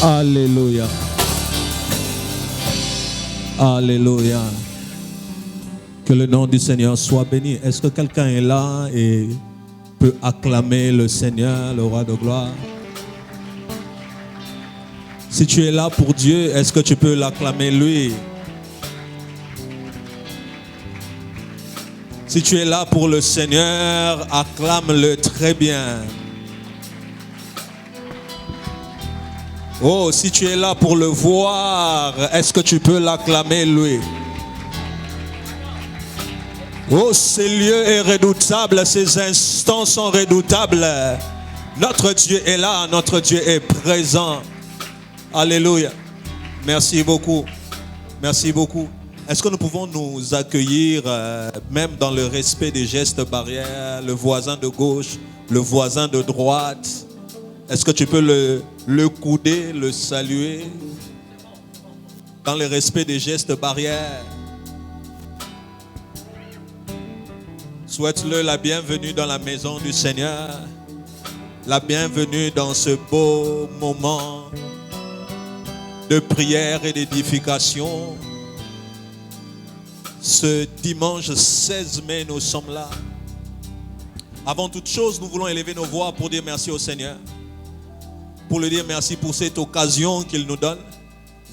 Alléluia. Alléluia. Que le nom du Seigneur soit béni. Est-ce que quelqu'un est là et peut acclamer le Seigneur, le roi de gloire? Si tu es là pour Dieu, est-ce que tu peux l'acclamer lui? Si tu es là pour le Seigneur, acclame-le très bien. Oh, si tu es là pour le voir, est-ce que tu peux l'acclamer lui? Oh, ce lieu est redoutable, ces instants sont redoutables. Notre Dieu est là, notre Dieu est présent. Alléluia. Merci beaucoup. Merci beaucoup. Est-ce que nous pouvons nous accueillir, même dans le respect des gestes barrières, le voisin de gauche, le voisin de droite? Est-ce que tu peux le couder, le saluer, dans le respect des gestes barrières? Souhaite-le la bienvenue dans la maison du Seigneur, la bienvenue dans ce beau moment de prière et d'édification. Ce dimanche 16 mai, nous sommes là. Avant toute chose, nous voulons élever nos voix pour dire merci au Seigneur. Pour lui dire merci pour cette occasion qu'il nous donne.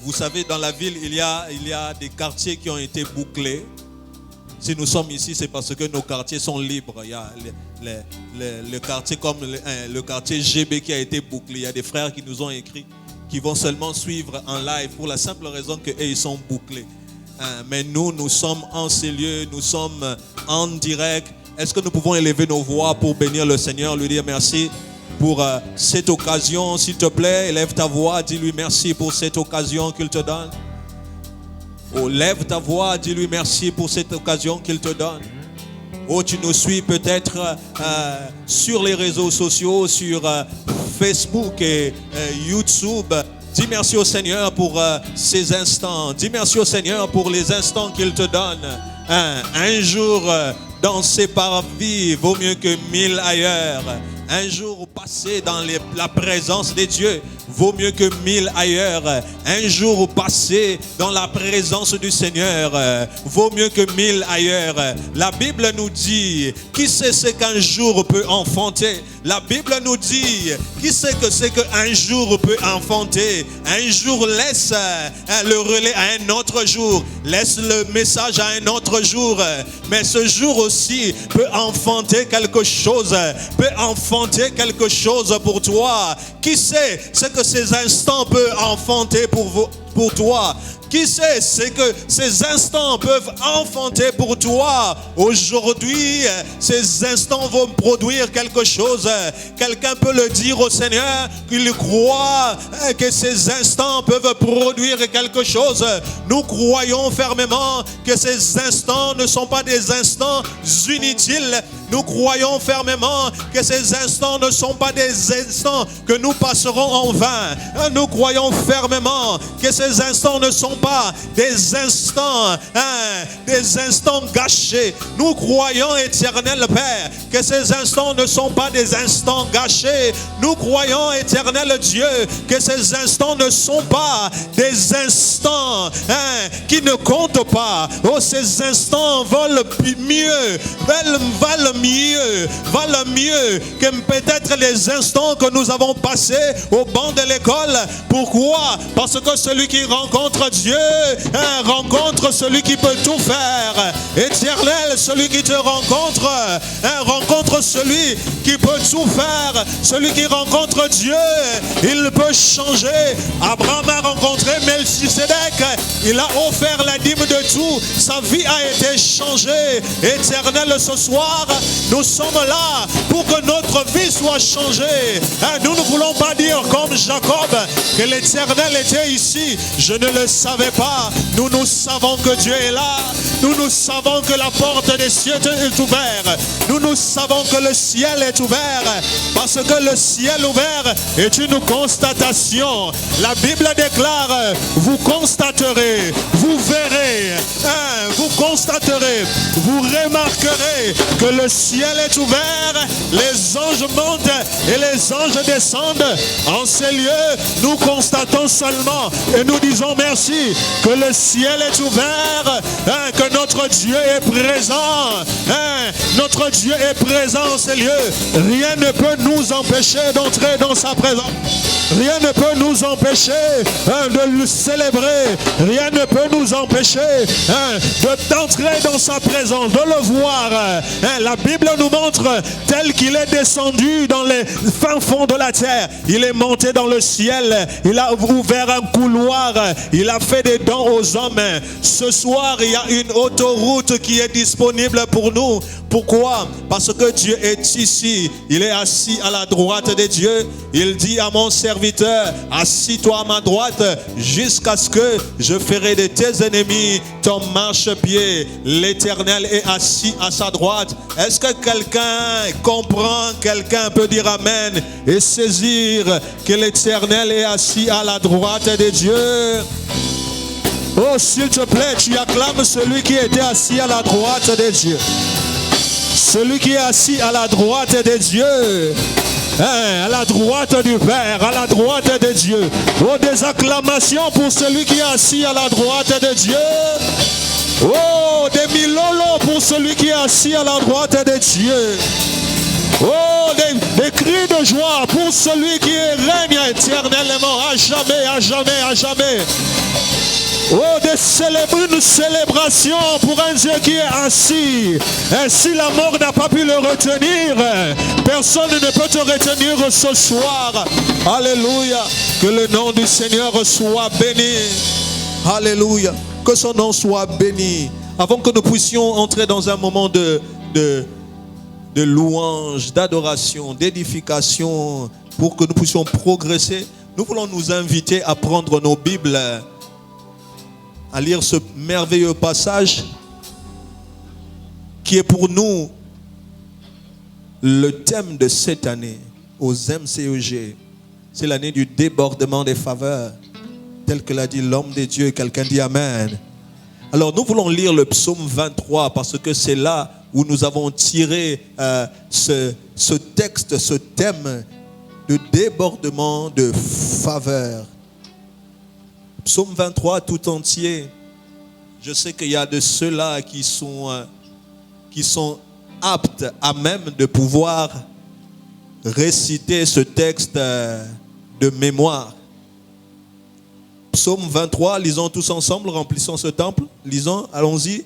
Vous savez, dans la ville, il y a des quartiers qui ont été bouclés. Si nous sommes ici, c'est parce que nos quartiers sont libres. Il y a le quartier comme le quartier GB qui a été bouclé. Il y a des frères qui nous ont écrit, qui vont seulement suivre en live pour la simple raison qu'eux, ils sont bouclés. Mais nous sommes en ces lieux, nous sommes en direct. Est-ce que nous pouvons élever nos voix pour bénir le Seigneur, lui dire merci pour cette occasion? S'il te plaît, élève ta voix, dis-lui merci pour cette occasion qu'il te donne. Oh, lève ta voix, dis-lui merci pour cette occasion qu'il te donne. Oh, tu nous suis peut-être sur les réseaux sociaux, sur Facebook et YouTube. Dis merci au Seigneur pour ces instants. Dis merci au Seigneur pour les instants qu'il te donne. Un jour dans ses parvis vaut mieux que 1000 ailleurs. Un jour passé dans la présence de Dieu vaut mieux que 1000 ailleurs. Un jour passé dans la présence du Seigneur vaut mieux que 1000 ailleurs. La Bible nous dit, qui sait ce qu'un jour peut enfanter? La Bible nous dit, qui sait que c'est qu'un jour peut enfanter? Un jour laisse le relais à un autre jour, laisse le message à un autre jour. Mais ce jour aussi peut enfanter quelque chose, peut enfanter quelque chose pour toi. Qui sait ce que ces instants peuvent enfanter pour toi? Qui sait ce que ces instants peuvent enfanter pour toi? Aujourd'hui, ces instants vont produire quelque chose. Quelqu'un peut le dire au Seigneur qu'il croit que ces instants peuvent produire quelque chose. Nous croyons fermement que ces instants ne sont pas des instants inutiles. Nous croyons fermement que ces instants ne sont pas des instants que nous passerons en vain. Nous croyons fermement que ces instants ne sont pas des instants gâchés. Nous croyons, éternel Père, que ces instants ne sont pas des instants gâchés. Nous croyons, éternel Dieu, que ces instants ne sont pas des instants qui ne comptent pas. Oh, ces instants valent mieux que peut-être les instants que nous avons passés au banc de l'école. Pourquoi? Parce que celui qui rencontre Dieu rencontre celui qui peut tout faire. Éternel, celui qui te rencontre rencontre celui qui peut tout faire. Celui qui rencontre Dieu, il peut changer. Abraham a rencontré Melchisedec, il a offert la dîme de tout, sa vie a été changée. Éternel, ce soir nous sommes là pour que notre vie soit changée. Nous ne voulons pas dire comme Jacob que l'Éternel était ici, je ne le savais pas. Nous savons que Dieu est là. Nous savons que la porte des cieux est ouverte. Nous savons que le ciel est ouvert. Parce que le ciel ouvert est une constatation. La Bible déclare, vous constaterez, vous verrez, vous constaterez, vous remarquerez que le ciel est ouvert, les anges montent et les anges descendent. En ces lieux, nous constatons seulement et nous disons merci que le ciel est ouvert, que notre Dieu est présent. Notre Dieu est présent en ces lieux. Rien ne peut nous empêcher d'entrer dans sa présence. Rien ne peut nous empêcher de le célébrer. Rien ne peut nous empêcher d'entrer dans sa présence, de le voir. La Bible nous montre tel qu'il est descendu dans les fins fonds de la terre. Il est monté dans le ciel. Il a ouvert un couloir. Il a fait des dons aux hommes. Ce soir, il y a une autoroute qui est disponible pour nous. Pourquoi? Parce que Dieu est ici. Il est assis à la droite de Dieu. Il dit à mon serviteur, assis-toi à ma droite jusqu'à ce que je ferai de tes ennemis ton marchepied. L'Éternel est assis à sa droite. Est-ce que quelqu'un comprend? Quelqu'un peut dire amen et saisir que l'Éternel est assis à la droite de Dieu? Oh, s'il te plaît, tu acclames celui qui était assis à la droite de Dieu. Celui qui est assis à la droite de Dieu. À la droite du Père, à la droite de Dieu. Oh, des acclamations pour celui qui est assis à la droite de Dieu. Oh, des milolos pour celui qui est assis à la droite de Dieu. Oh, des cris de joie pour celui qui règne éternellement, à jamais, à jamais, à jamais. Oh, une célébration pour un Dieu qui est assis. Et si la mort n'a pas pu le retenir, personne ne peut te retenir ce soir. Alléluia. Que le nom du Seigneur soit béni. Alléluia. Que son nom soit béni. Avant que nous puissions entrer dans un moment de louange, d'adoration, d'édification, pour que nous puissions progresser, nous voulons nous inviter à prendre nos Bibles, à lire ce merveilleux passage qui est pour nous le thème de cette année aux MCEG. C'est l'année du débordement des faveurs, tel que l'a dit l'homme de Dieu. Quelqu'un dit amen. Alors nous voulons lire le psaume 23 parce que c'est là où nous avons tiré ce texte, ce thème de débordement de faveur. Psaume 23 tout entier. Je sais qu'il y a de ceux-là qui sont aptes à même de pouvoir réciter ce texte de mémoire. Psaume 23, lisons tous ensemble, remplissons ce temple. Lisons, allons-y.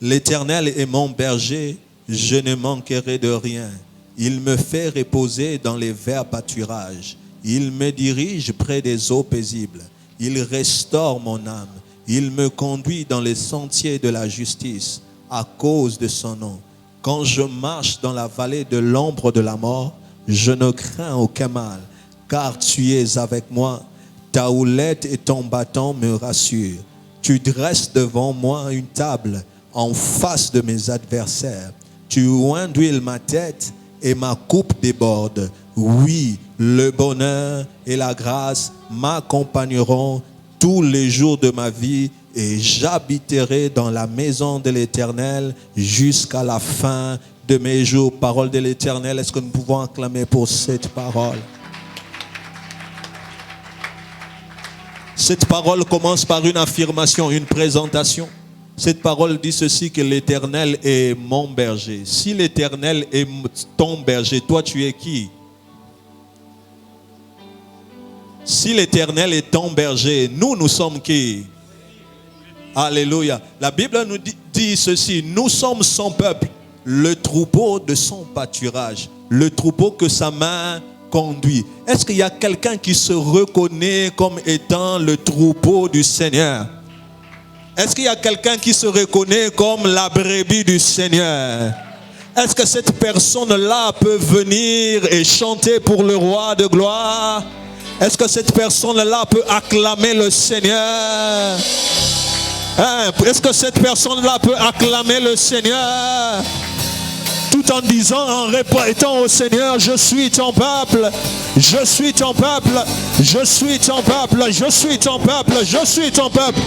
L'Éternel est mon berger, je ne manquerai de rien. Il me fait reposer dans les verts pâturages. Il me dirige près des eaux paisibles. Il restaure mon âme. Il me conduit dans les sentiers de la justice à cause de son nom. Quand je marche dans la vallée de l'ombre de la mort, je ne crains aucun mal, car tu es avec moi. Ta houlette et ton bâton me rassurent. Tu dresses devant moi une table en face de mes adversaires. Tu oinduiles ma tête et ma coupe déborde. Oui, le bonheur et la grâce m'accompagneront tous les jours de ma vie et j'habiterai dans la maison de l'Éternel jusqu'à la fin de mes jours. Parole de l'Éternel, est-ce que nous pouvons acclamer pour cette parole? Cette parole commence par une affirmation, une présentation. Cette parole dit ceci, que l'Éternel est mon berger. Si l'Éternel est ton berger, toi tu es qui? Si l'Éternel est ton berger, nous sommes qui? Alléluia. La Bible nous dit ceci, nous sommes son peuple, le troupeau de son pâturage, le troupeau que sa main conduit. Est-ce qu'il y a quelqu'un qui se reconnaît comme étant le troupeau du Seigneur? Est-ce qu'il y a quelqu'un qui se reconnaît comme la brebis du Seigneur? Est-ce que cette personne-là peut venir et chanter pour le roi de gloire? Est-ce que cette personne-là peut acclamer le Seigneur? Est-ce que cette personne-là peut acclamer le Seigneur? Tout en disant, en répétant au Seigneur, je suis ton peuple, je suis ton peuple, je suis ton peuple, je suis ton peuple, je suis ton peuple.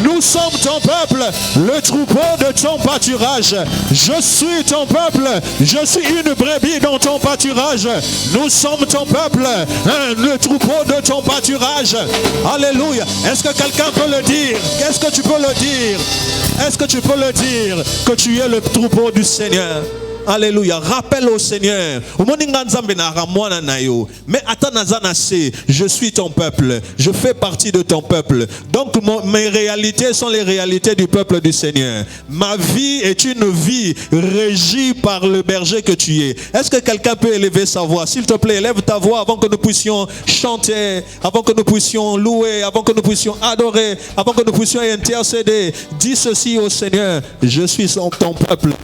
Nous sommes ton peuple, le troupeau de ton pâturage. Je suis ton peuple, je suis une brebis dans ton pâturage. Nous sommes ton peuple, le troupeau de ton pâturage. Alléluia. Est-ce que quelqu'un peut le dire? Est-ce que tu peux le dire? Est-ce que tu peux le dire que tu es le troupeau du Seigneur? Alléluia. Rappelle au Seigneur. Mais je suis ton peuple. Je fais partie de ton peuple. Donc mes réalités sont les réalités du peuple du Seigneur. Ma vie est une vie régie par le berger que tu es. Est-ce que quelqu'un peut élever sa voix? S'il te plaît, élève ta voix avant que nous puissions chanter, avant que nous puissions louer, avant que nous puissions adorer, avant que nous puissions intercéder. Dis ceci au Seigneur. Je suis ton peuple.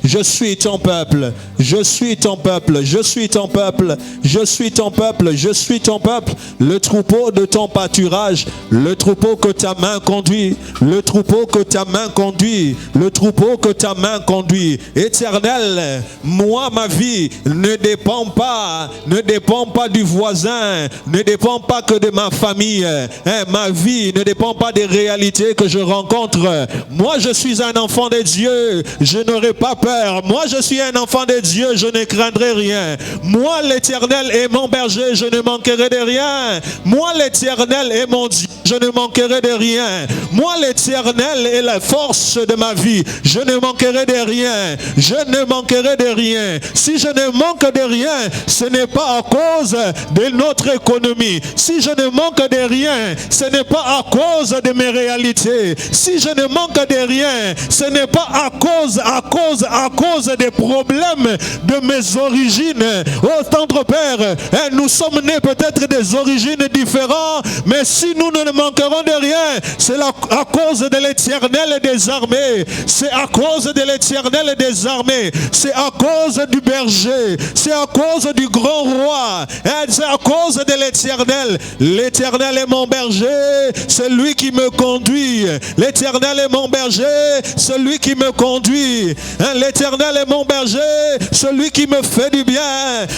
Je suis ton peuple, je suis ton peuple, je suis ton peuple, je suis ton peuple, je suis ton peuple, le troupeau de ton pâturage, le troupeau que ta main conduit, le troupeau que ta main conduit, le troupeau que ta main conduit. Éternel, moi ma vie ne dépend pas du voisin, ne dépend pas que de ma famille, ma vie ne dépend pas des réalités que je rencontre. Moi je suis un enfant de Dieu, je n'aurai pas peur. Moi je suis un enfant de Dieu, je ne craindrai rien. Moi l'Éternel est mon berger, je ne manquerai de rien. Moi l'Éternel est mon Dieu, je ne manquerai de rien. Moi l'Éternel est la force de ma vie, je ne manquerai de rien. Je ne manquerai de rien. Si je ne manque de rien, ce n'est pas à cause de notre économie. Si je ne manque de rien, ce n'est pas à cause de mes réalités. Si je ne manque de rien, ce n'est pas à cause des problèmes de mes origines. Oh tendre Père, nous sommes nés peut-être des origines différentes, mais si nous ne manquerons de rien, c'est à cause de l'Éternel des armées. C'est à cause de l'Éternel des armées. C'est à cause du berger. C'est à cause du grand roi. C'est à cause de l'Éternel. L'Éternel est mon berger, c'est lui qui me conduit. L'Éternel est mon berger, celui qui me conduit. L'Éternel est mon berger, celui qui me fait du bien.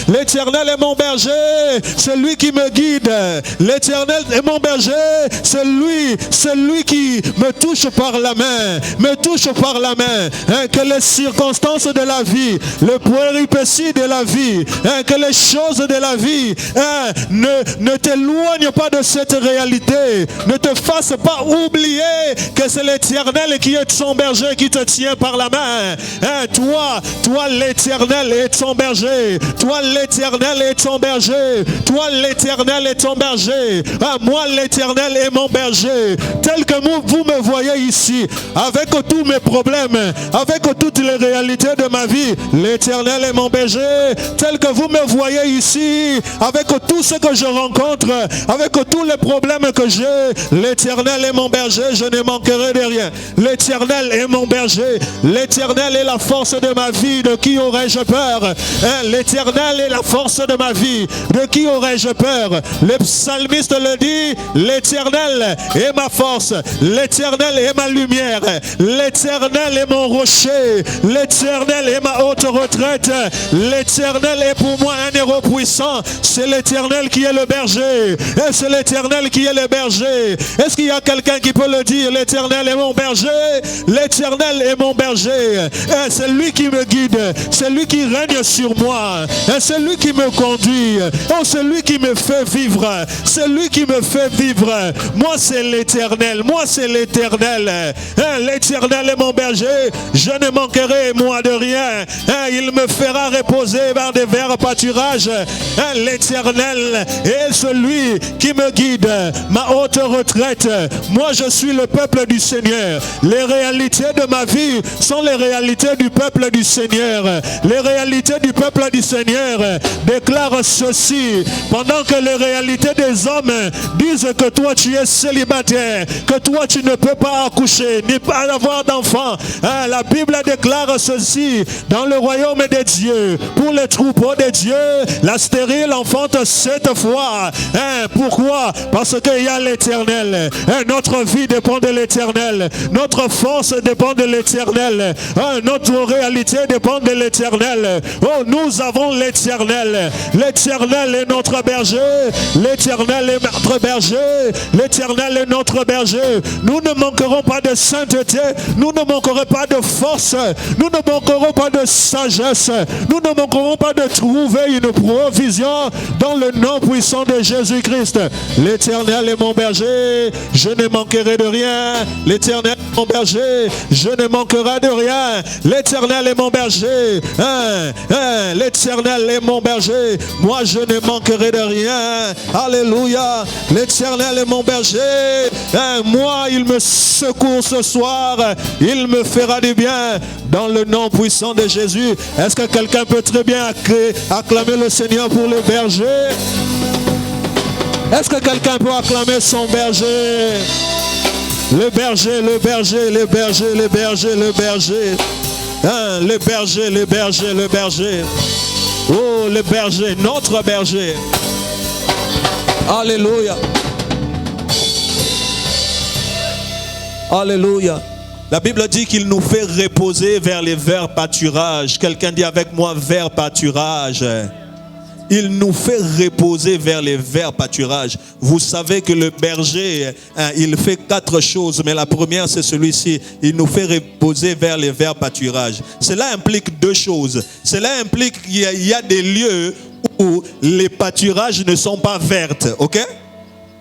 L'Éternel est mon berger, celui qui me guide. L'Éternel est mon berger, celui qui me touche par la main. Me touche par la main. Que les circonstances de la vie, le péripéties de la vie, que les choses de la vie ne t'éloignent pas de cette réalité. Ne te fasse pas oublier que c'est l'Éternel qui est son berger, qui te tient par la main. Toi l'Éternel est ton berger. Toi l'Éternel est ton berger. Toi l'Éternel est ton berger. Moi l'Éternel est mon berger. Tel que vous me voyez ici, avec tous mes problèmes, avec toutes les réalités de ma vie, l'Éternel est mon berger. Tel que vous me voyez ici, avec tout ce que je rencontre, avec tous les problèmes que j'ai, l'Éternel est mon berger, je ne manquerai de rien. L'Éternel est mon berger. L'Éternel est la force de ma vie, de qui aurais-je peur? L'Éternel est la force de ma vie, de qui aurais-je peur? Le psalmiste le dit, l'Éternel est ma force, l'Éternel est ma lumière, l'Éternel est mon rocher, l'Éternel est ma haute retraite, l'Éternel est pour moi un héros puissant. C'est l'Éternel qui est le berger, et c'est l'Éternel qui est le berger. Est-ce qu'il y a quelqu'un qui peut le dire? L'Éternel est mon berger, l'Éternel est mon berger. C'est lui qui me guide, c'est lui qui règne sur moi, c'est lui qui me conduit, c'est lui qui me fait vivre, c'est lui qui me fait vivre. Moi c'est l'Éternel, moi c'est l'Éternel. L'Éternel est mon berger, je ne manquerai moi de rien. Il me fera reposer par des verts pâturages. L'Éternel est celui qui me guide, ma haute retraite. Moi je suis le peuple du Seigneur. Les réalités de ma vie sont les réalités du peuple du Seigneur. Les réalités du peuple du Seigneur déclarent ceci. Pendant que les réalités des hommes disent que toi tu es célibataire, que toi tu ne peux pas accoucher, ni pas avoir d'enfant. La Bible déclare ceci. Dans le royaume des dieux, pour les troupeaux des dieux, la stérile enfante 7 fois. Pourquoi? Parce qu'il y a l'Éternel. Notre vie dépend de l'Éternel. Notre force dépend de l'Éternel. Notre réalité dépend de l'Éternel. Oh, nous avons l'Éternel. L'Éternel est notre berger. L'Éternel est notre berger. L'Éternel est notre berger. Nous ne manquerons pas de sainteté. Nous ne manquerons pas de force. Nous ne manquerons pas de sagesse. Nous ne manquerons pas de trouver une provision dans le nom puissant de Jésus-Christ. L'Éternel est mon berger. Je ne manquerai de rien. L'Éternel est mon berger. Je ne manquerai de rien. L'Éternel est mon berger. L'Éternel est mon berger. Moi, je ne manquerai de rien. Alléluia. L'Éternel est mon berger. Moi, il me secoue ce soir. Il me fera du bien dans le nom puissant de Jésus. Est-ce que quelqu'un peut très bien acclamer le Seigneur pour le berger? Est-ce que quelqu'un peut acclamer son berger? Le berger, le berger, le berger, le berger, le berger. Le berger, le berger, le berger. Oh, le berger, notre berger. Alléluia. Alléluia. La Bible dit qu'il nous fait reposer vers les verts pâturages. Quelqu'un dit avec moi, verts pâturages. Il nous fait reposer vers les verts pâturages. Vous savez que le berger, il fait 4 choses, mais la première c'est celui-ci. Il nous fait reposer vers les verts pâturages. Cela implique 2 choses. Cela implique qu'il y a des lieux où les pâturages ne sont pas vertes. Ok?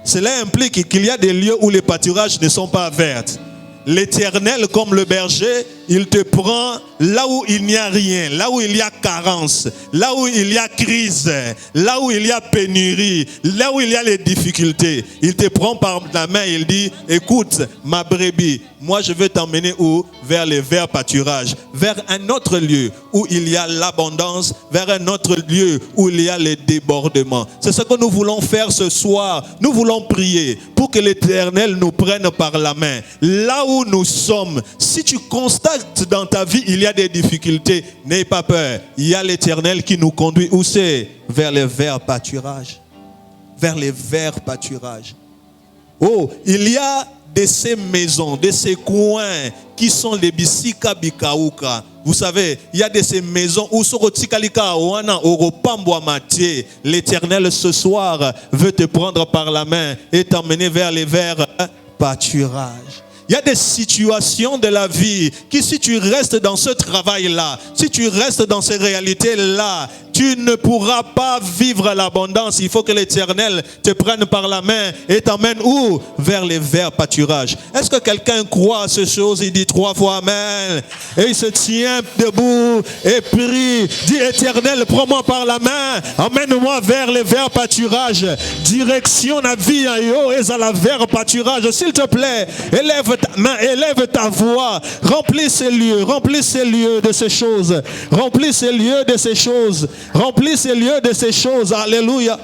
Cela implique qu'il y a des lieux où les pâturages ne sont pas vertes. L'Éternel, comme le berger, il te prend là où il n'y a rien, là où il y a carence, là où il y a crise, là où il y a pénurie, là où il y a les difficultés. Il te prend par la main et il dit, écoute, ma brebis, moi je vais t'emmener où? Vers les verts pâturages, vers un autre lieu où il y a l'abondance, vers un autre lieu où il y a les débordements. C'est ce que nous voulons faire ce soir. Nous voulons prier pour que l'Éternel nous prenne par la main. Là où nous sommes, si tu constates dans ta vie, il y a des difficultés, n'aie pas peur. Il y a l'Éternel qui nous conduit. Où c'est? Vers les verts pâturages. Vers les verts pâturages. Oh, il y a de ces maisons, de ces coins qui sont les bisika bikaouka. Vous savez, il y a de ces maisons où l'Éternel ce soir veut te prendre par la main et t'emmener vers les verts pâturages. Il y a des situations de la vie qui, si tu restes dans ce travail-là, si tu restes dans ces réalités-là, tu ne pourras pas vivre l'abondance. Il faut que l'Éternel te prenne par la main et t'emmène où? Vers les verts pâturages. Est-ce que quelqu'un croit à ces choses? Il dit 3 fois Amen. Et il se tient debout et prie. Dit, Éternel, prends-moi par la main. Emmène-moi vers les verts pâturages. Direction la vie et à la vert pâturage. S'il te plaît, élève ta main, élève ta voix. Remplis ces lieux de ces choses. Remplis ces lieux de ces choses. Remplis ces lieux de ces choses. Alléluia.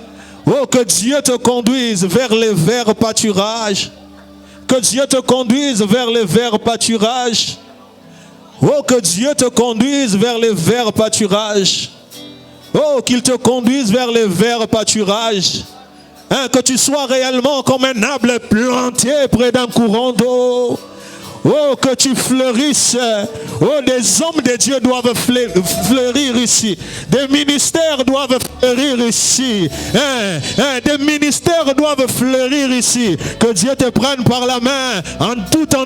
Oh, que Dieu te conduise vers les verts pâturages. Que Dieu te conduise vers les verts pâturages. Oh, que Dieu te conduise vers les verts pâturages. Oh, qu'il te conduise vers les verts pâturages. Que tu sois réellement comme un arbre planté près d'un courant d'eau. Oh, que tu fleurisses. Oh, des hommes de Dieu doivent fleurir ici. Des ministères doivent fleurir ici. Des ministères doivent fleurir ici. Que Dieu te prenne par la main en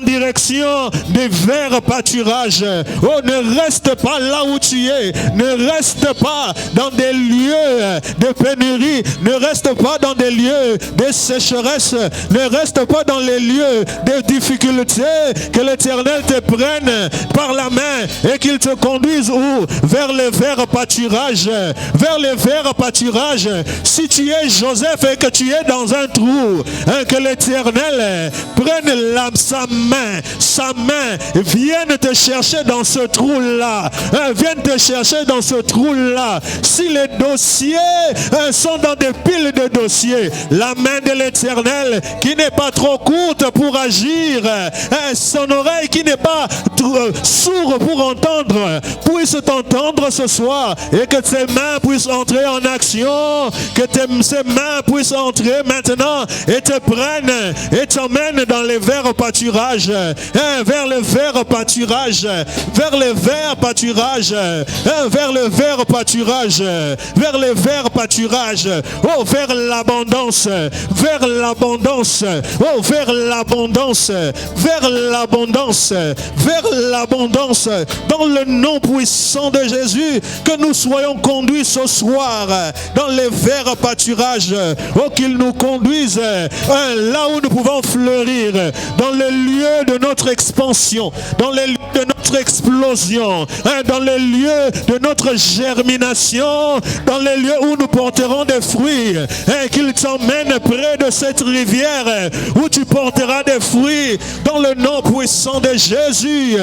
direction des verts pâturages. Oh, ne reste pas là où tu es. Ne reste pas dans des lieux de pénurie. Ne reste pas dans des lieux de sécheresse. Ne reste pas dans les lieux de difficultés. que l'Éternel te prenne par la main et qu'il te conduise où? Vers les verts pâturages. Vers les verts pâturages. Si tu es Joseph et que tu es dans un trou, que l'Éternel prenne sa main, vienne te chercher dans ce trou-là. Vienne te chercher dans ce trou-là. Si les dossiers sont dans des piles de dossiers, la main de l'Éternel qui n'est pas trop courte pour agir, son oreille qui n'est pas sourde pour entendre, puisse t'entendre ce soir et que tes mains puissent entrer en action, que ces mains puissent entrer maintenant et te prennent et t'emmènent dans les verts pâturages, vers les verts pâturages, vers les verts pâturages, vers le vert pâturage, vers les verts pâturages, oh, vers l'abondance, vers l'abondance, oh, vers l'abondance, vers l'abondance, vers l'abondance, dans le nom puissant de Jésus, que nous soyons conduits ce soir dans les verts pâturages, oh, qu'ils nous conduisent là où nous pouvons fleurir, dans les lieux de notre expansion, dans les lieux de notre explosion, dans les lieux de notre germination, dans les lieux où nous porterons des fruits, qu'il t'emmène près de cette rivière où tu porteras des fruits, dans le nom puissant de Jésus,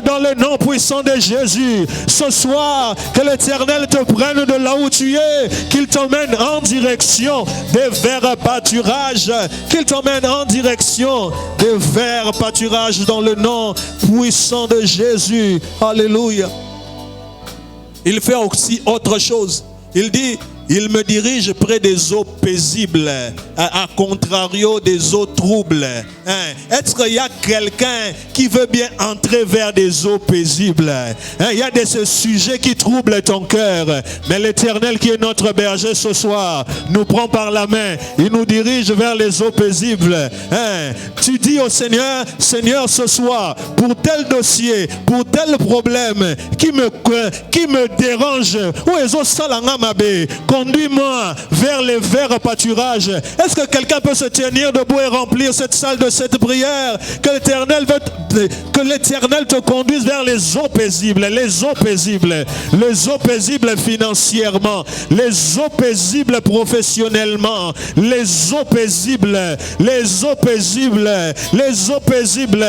dans le nom puissant de Jésus. Ce soir, que l'Éternel te prenne de là où tu es, qu'il t'emmène en direction des verts pâturages, qu'il t'emmène en direction des verts pâturages dans le nom puissant de Jésus. Alléluia. Il fait aussi autre chose. Il dit, il me dirige près des eaux paisibles, à contrario des eaux troubles. Est-ce qu'il y a quelqu'un qui veut bien entrer vers des eaux paisibles? Il y a de ces sujets qui troublent ton cœur, mais l'Éternel qui est notre berger ce soir nous prend par la main, il nous dirige vers les eaux paisibles. Tu dis au Seigneur, Seigneur, ce soir, pour tel dossier, pour tel problème qui me dérange, conduis-moi vers les verts pâturages. Est-ce que quelqu'un peut se tenir debout et remplir cette salle de cette prière? Que l'Éternel te conduise vers les eaux paisibles, les eaux paisibles, les eaux paisibles financièrement, les eaux paisibles professionnellement, les eaux paisibles, les eaux paisibles, les eaux paisibles.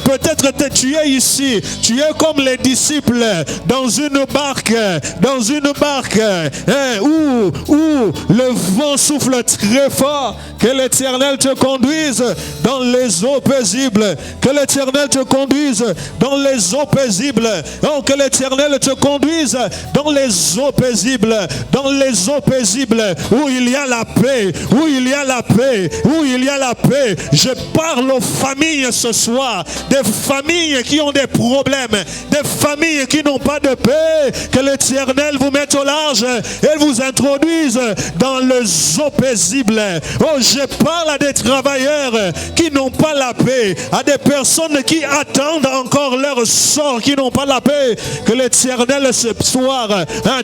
Peut-être que tu es ici, tu es comme les disciples dans une barque, où le vent souffle très fort. Que l'Éternel te conduise dans les eaux paisibles. Que l'Éternel te conduise dans les eaux paisibles. Oh, que l'Éternel te conduise dans les eaux paisibles. Dans les eaux paisibles où il y a la paix. Où il y a la paix. Où il y a la paix. Je parle aux familles ce soir. Des familles qui ont des problèmes. Des familles qui n'ont pas de paix. Que l'Éternel vous mette au large et vous introduise dans les eaux paisibles. Oh, je parle à des travailleurs qui n'ont pas la paix, à des personnes qui attendent encore leur sort, qui n'ont pas la paix. Que l'Éternel ce soir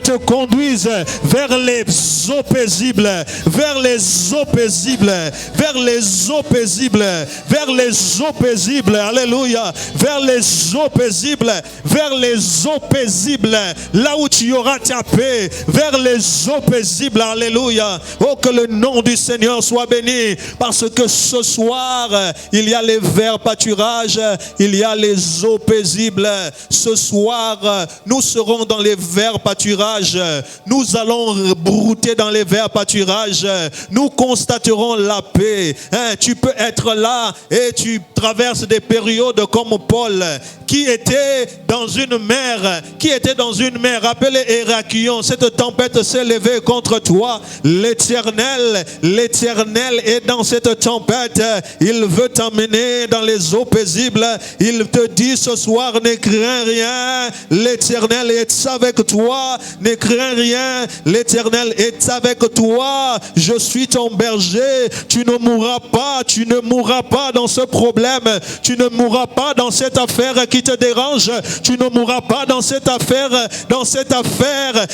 te conduise vers les eaux paisibles, vers les eaux paisibles, vers les eaux paisibles, vers les eaux paisibles. Alléluia. Vers les eaux paisibles, vers les eaux paisibles, là où tu auras ta paix, vers les eaux paisibles. Alléluia. Oh, que le nom du Seigneur soit béni, parce que ce soir, il y a les verts pâturages, il y a les eaux paisibles. Ce soir, nous serons dans les verts pâturages. Nous allons brouter dans les verts pâturages. Nous constaterons la paix. Tu peux être là et tu traverses des périodes comme Paul, qui était dans une mer, appelée Hérakion. Cette tempête s'est levée contre toi. L'Éternel est dans cette tempête. Il veut t'emmener dans les eaux paisibles. Il te dit ce soir, ne crains rien. L'Éternel est avec toi. Ne crains rien. L'Éternel est avec toi. Je suis ton berger. Tu ne mourras pas. Tu ne mourras pas dans ce problème. Tu ne mourras pas dans cette affaire qui te dérange, tu ne mourras pas dans cette affaire,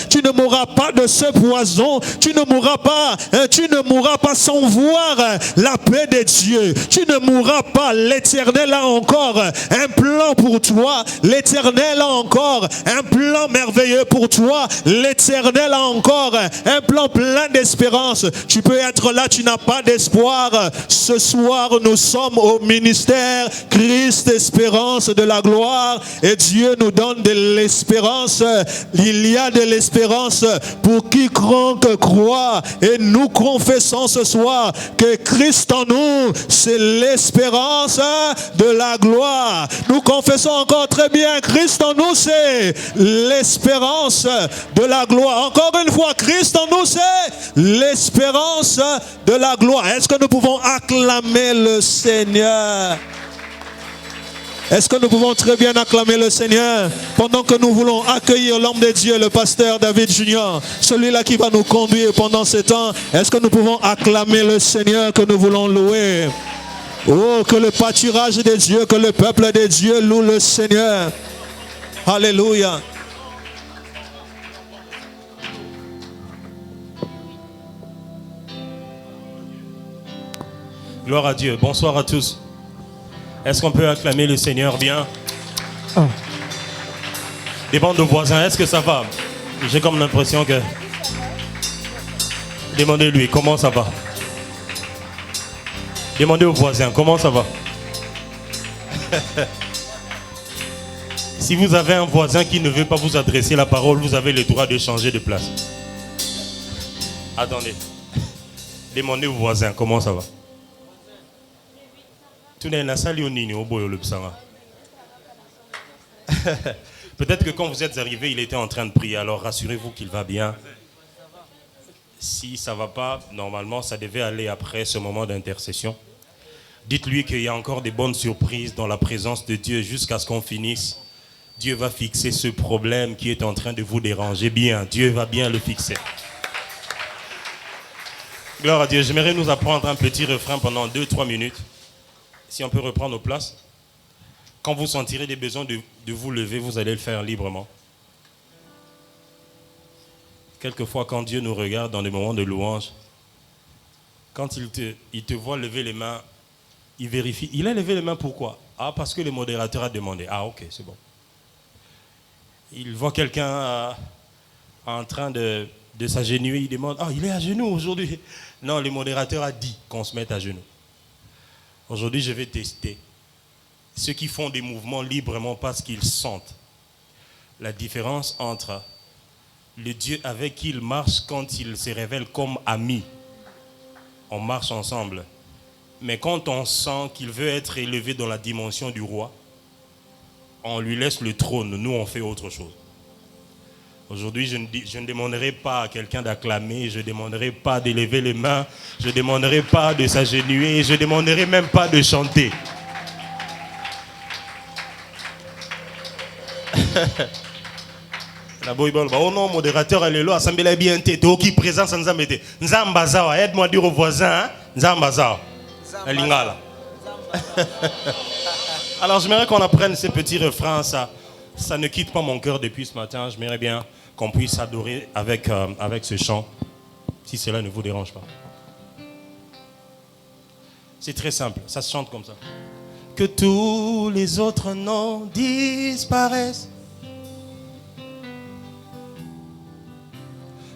tu ne mourras pas de ce poison, tu ne mourras pas sans voir la paix de Dieu, tu ne mourras pas. L'Éternel a encore un plan pour toi, l'Éternel a encore un plan merveilleux pour toi, l'Éternel a encore un plan plein d'espérance. Tu peux être là, tu n'as pas d'espoir. Ce soir, nous sommes au ministère Christ Espérance de la gloire et Dieu nous donne de l'espérance. Il y a de l'espérance pour quiconque croit et nous confessons ce soir que Christ en nous, c'est l'espérance de la gloire. Nous confessons encore très bien, Christ en nous, c'est l'espérance de la gloire. Encore une fois, Christ en nous, c'est l'espérance de la gloire. Est-ce que nous pouvons acclamer le Seigneur? Est-ce que nous pouvons très bien acclamer le Seigneur pendant que nous voulons accueillir l'homme de Dieu, le pasteur David Junior, celui-là qui va nous conduire pendant ce temps? Est-ce que nous pouvons acclamer le Seigneur que nous voulons louer? Oh, que le pâturage de Dieu, que le peuple de Dieu loue le Seigneur. Alléluia. Gloire à Dieu. Bonsoir à tous. Est-ce qu'on peut acclamer le Seigneur bien? Des bandes de voisins, est-ce que ça va? J'ai comme l'impression que... Demandez-lui, comment ça va? Demandez aux voisins, comment ça va? Si vous avez un voisin qui ne veut pas vous adresser la parole, vous avez le droit de changer de place. Attendez. Demandez aux voisins, comment ça va? Peut-être que quand vous êtes arrivé, il était en train de prier. Alors rassurez-vous qu'il va bien. Si ça ne va pas, normalement, ça devait aller après ce moment d'intercession. Dites-lui qu'il y a encore des bonnes surprises dans la présence de Dieu jusqu'à ce qu'on finisse. Dieu va fixer ce problème qui est en train de vous déranger bien. Dieu va bien le fixer. Gloire à Dieu. J'aimerais nous apprendre un petit refrain pendant 2-3 minutes. Si on peut reprendre nos places. Quand vous sentirez des besoins de vous lever, vous allez le faire librement. Quelquefois, quand Dieu nous regarde dans des moments de louange, quand il te voit lever les mains, il vérifie. Il a levé les mains pourquoi? Ah, parce que le modérateur a demandé. Ah, ok, c'est bon. Il voit quelqu'un en train de s'agenouiller, il demande, ah, il est à genoux aujourd'hui. Non, le modérateur a dit qu'on se mette à genoux. Aujourd'hui, je vais tester ceux qui font des mouvements librement parce qu'ils sentent la différence entre le Dieu avec qui ils marchent quand il se révèle comme ami. On marche ensemble. Mais quand on sent qu'il veut être élevé dans la dimension du roi, on lui laisse le trône. Nous, on fait autre chose. Aujourd'hui, je ne demanderai pas à quelqu'un d'acclamer, je ne demanderai pas d'élever les mains, je ne demanderai pas de s'agenouiller, je ne demanderai même pas de chanter. La Bible, oh non, modérateur, alléluia, assemblée bien tête, qui présence en Zambété. Nzambazawa, aide-moi à dire aux voisins, Nzambazawa. Lingala. Alors, j'aimerais qu'on apprenne ces petits refrains, ça ne quitte pas mon cœur depuis ce matin. J'aimerais bien qu'on puisse adorer avec ce chant, si cela ne vous dérange pas. C'est très simple, ça se chante comme ça. Que tous les autres noms disparaissent.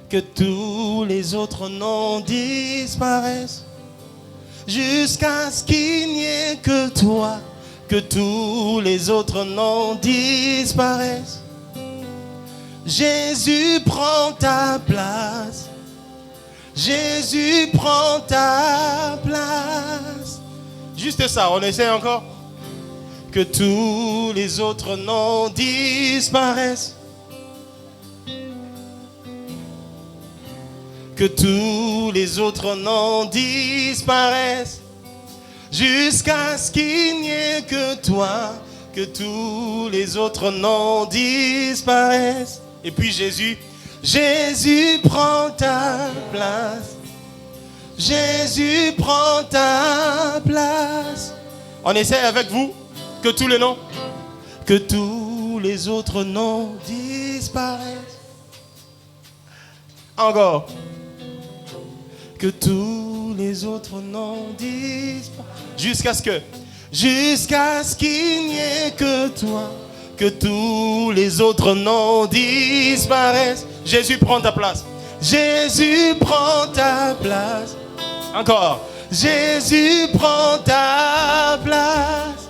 Que tous les autres noms disparaissent. Jusqu'à ce qu'il n'y ait que toi. Que tous les autres noms disparaissent. Jésus prend ta place. Jésus prend ta place. Juste ça, on essaie encore. Que tous les autres noms disparaissent. Que tous les autres noms disparaissent. Jusqu'à ce qu'il n'y ait que toi. Que tous les autres noms disparaissent. Et puis Jésus, Jésus prend ta place. Jésus prend ta place. On essaie avec vous. Que tous les noms. que tous les autres noms disparaissent. Encore. Que tous les autres noms disparaissent. Jusqu'à ce qu'il n'y ait que toi. Que tous les autres noms disparaissent. Jésus prend ta place. Jésus prend ta place. Encore. Jésus prend ta place.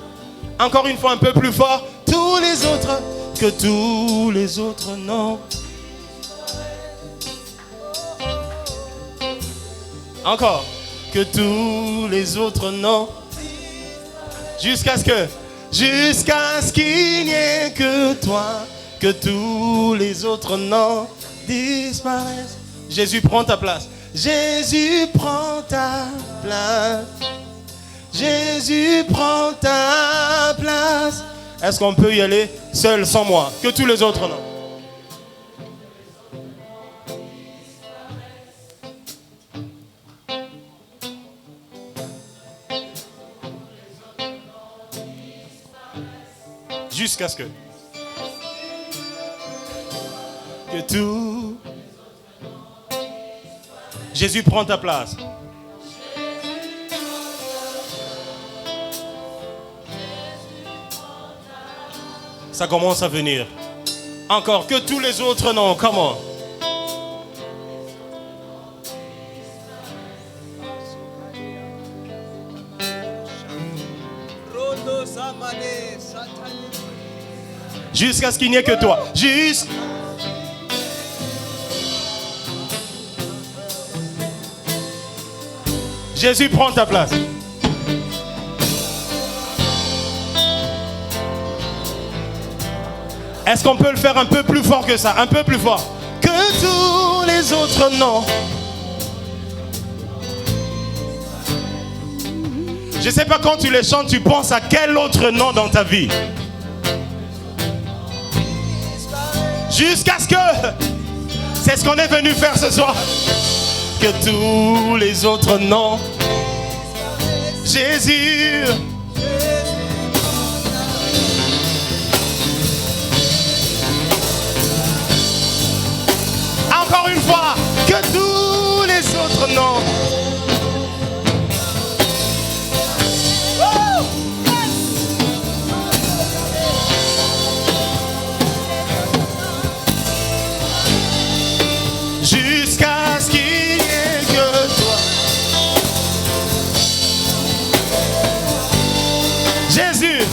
Encore une fois un peu plus fort. Tous les autres. Que tous les autres noms. Encore. Que tous les autres noms. Jusqu'à ce qu'il n'y ait que toi. Que tous les autres noms disparaissent. Jésus prend ta place. Jésus prend ta place. Jésus prend ta place. Est-ce qu'on peut y aller seul, sans moi? Que tous les autres noms. Jusqu'à ce que tout. Jésus prend ta place. Ça commence à venir. Encore que tous les autres noms. Comment? Jusqu'à ce qu'il n'y ait que toi. Jésus prend ta place. Est-ce qu'on peut le faire un peu plus fort que ça? Un peu plus fort. Que tous les autres noms. Je ne sais pas, quand tu les chantes, tu penses à quel autre nom dans ta vie? Jusqu'à ce que... C'est ce qu'on est venu faire ce soir. Que tous les autres noms. Jésus. Encore une fois. Que tous les autres noms. Jusqu'à ce qu'il n'y ait que toi. Jésus.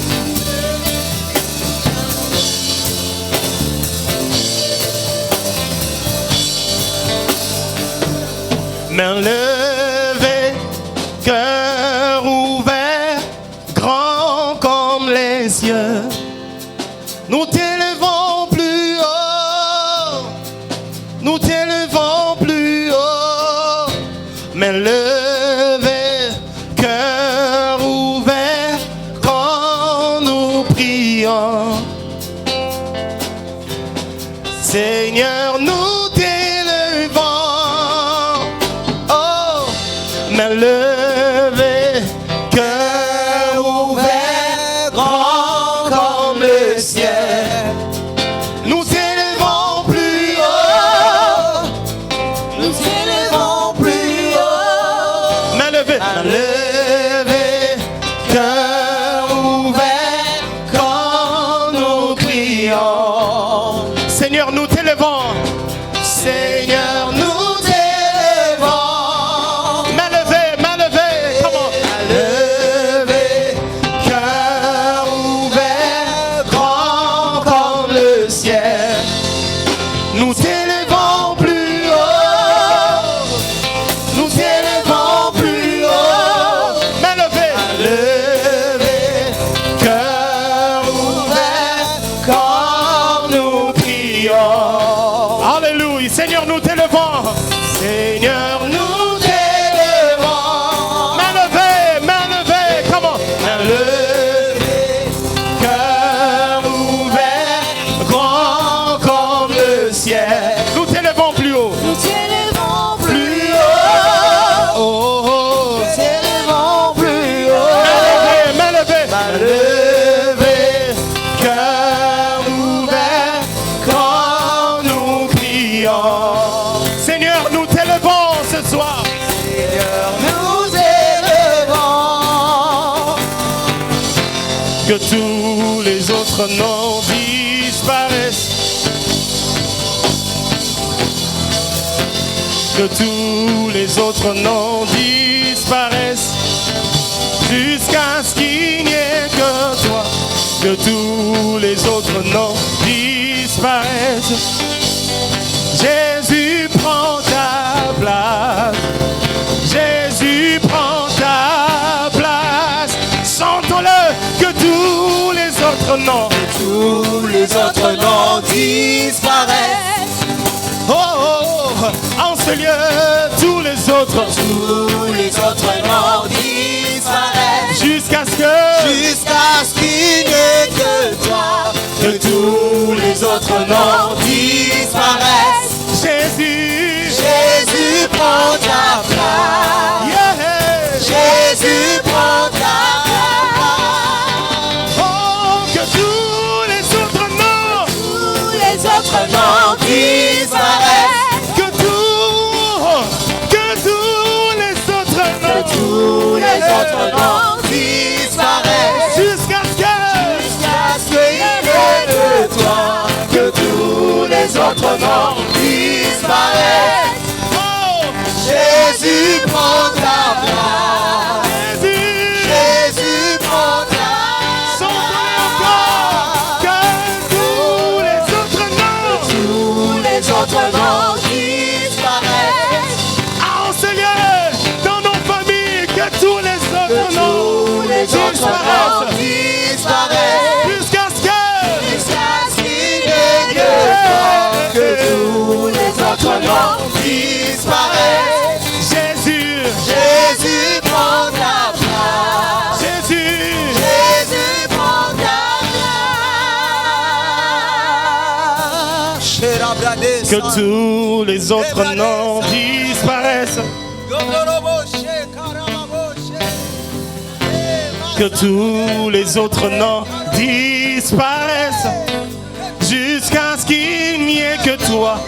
Main levée, cœur ouvert, grand comme les cieux. Nous t'élevons plus haut. Nous t'élevons plus haut. Main levée, cœur ouvert, quand nous prions. Seigneur, nous t'élevons. Oh, main levée, cœur ouvert, grand comme le ciel. Nous t'élevons plus haut. Nous t'élevons plus haut. Main levée. Main levée, cœur ouvert, quand nous crions. Seigneur, nous t'élevons. Seigneur, nous t'élevons. Main levée, comment? Main levée, cœur ouvert, grand comme le ciel. Nous t'élevons plus haut. Nous t'élevons plus haut. Main levée. Main levée, cœur ouvert, quand nous prions. Alléluia. Seigneur, nous t'élevons. Seigneur, nous t'élevons. Main levée, comment? Main levée, cœur ouvert, grand comme le ciel. Nous t'élevons plus haut. Nous t'élevons Plus haut. Oh, oh. Nous t'élevons plus haut. Main levée. Main levée, Cœur autres noms disparaissent. Que tous les autres noms disparaissent. Jusqu'à ce qu'il n'y ait que toi. Que tous les autres noms disparaissent. Jésus prend ta place. Jésus prend ta place. Chantons-le, que tous les autres noms, Tous les autres noms disparaissent. oh, oh, oh, en ce lieu, tous les autres, Tous les autres noms disparaissent. jusqu'à ce Jusqu'à ce qu'il n'y ait que toi. Que tous les autres noms disparaissent. Jésus, Jésus prend ta place. yeah. Jésus prend ta place. Oh, que tous les autres noms, Tous les autres noms disparaissent. que tous les autres noms, Tous les autres noms disparaissent. jusqu'à ce Jusqu'à ce qu'il n'y ait que toi. Que tous les autres noms disparaissent. oh, Jésus prend ta place. Jésus, Jésus prend ta place. chantons encore, que tous les autres noms, Tous les autres noms disparaissent. en ce lieu, dans nos familles, que tous les autres noms Tous les autres noms disparaissent. jusqu'à ce Jusqu'à ce qu'il n'y ait que toi. Que tous les autres noms disparaissent. Jésus, Jésus prend ta place. Jésus, Jésus prend ta place. que tous les autres noms disparaissent. Que tous les autres noms disparaissent. Jusqu'à ce qu'il n'y ait que toi.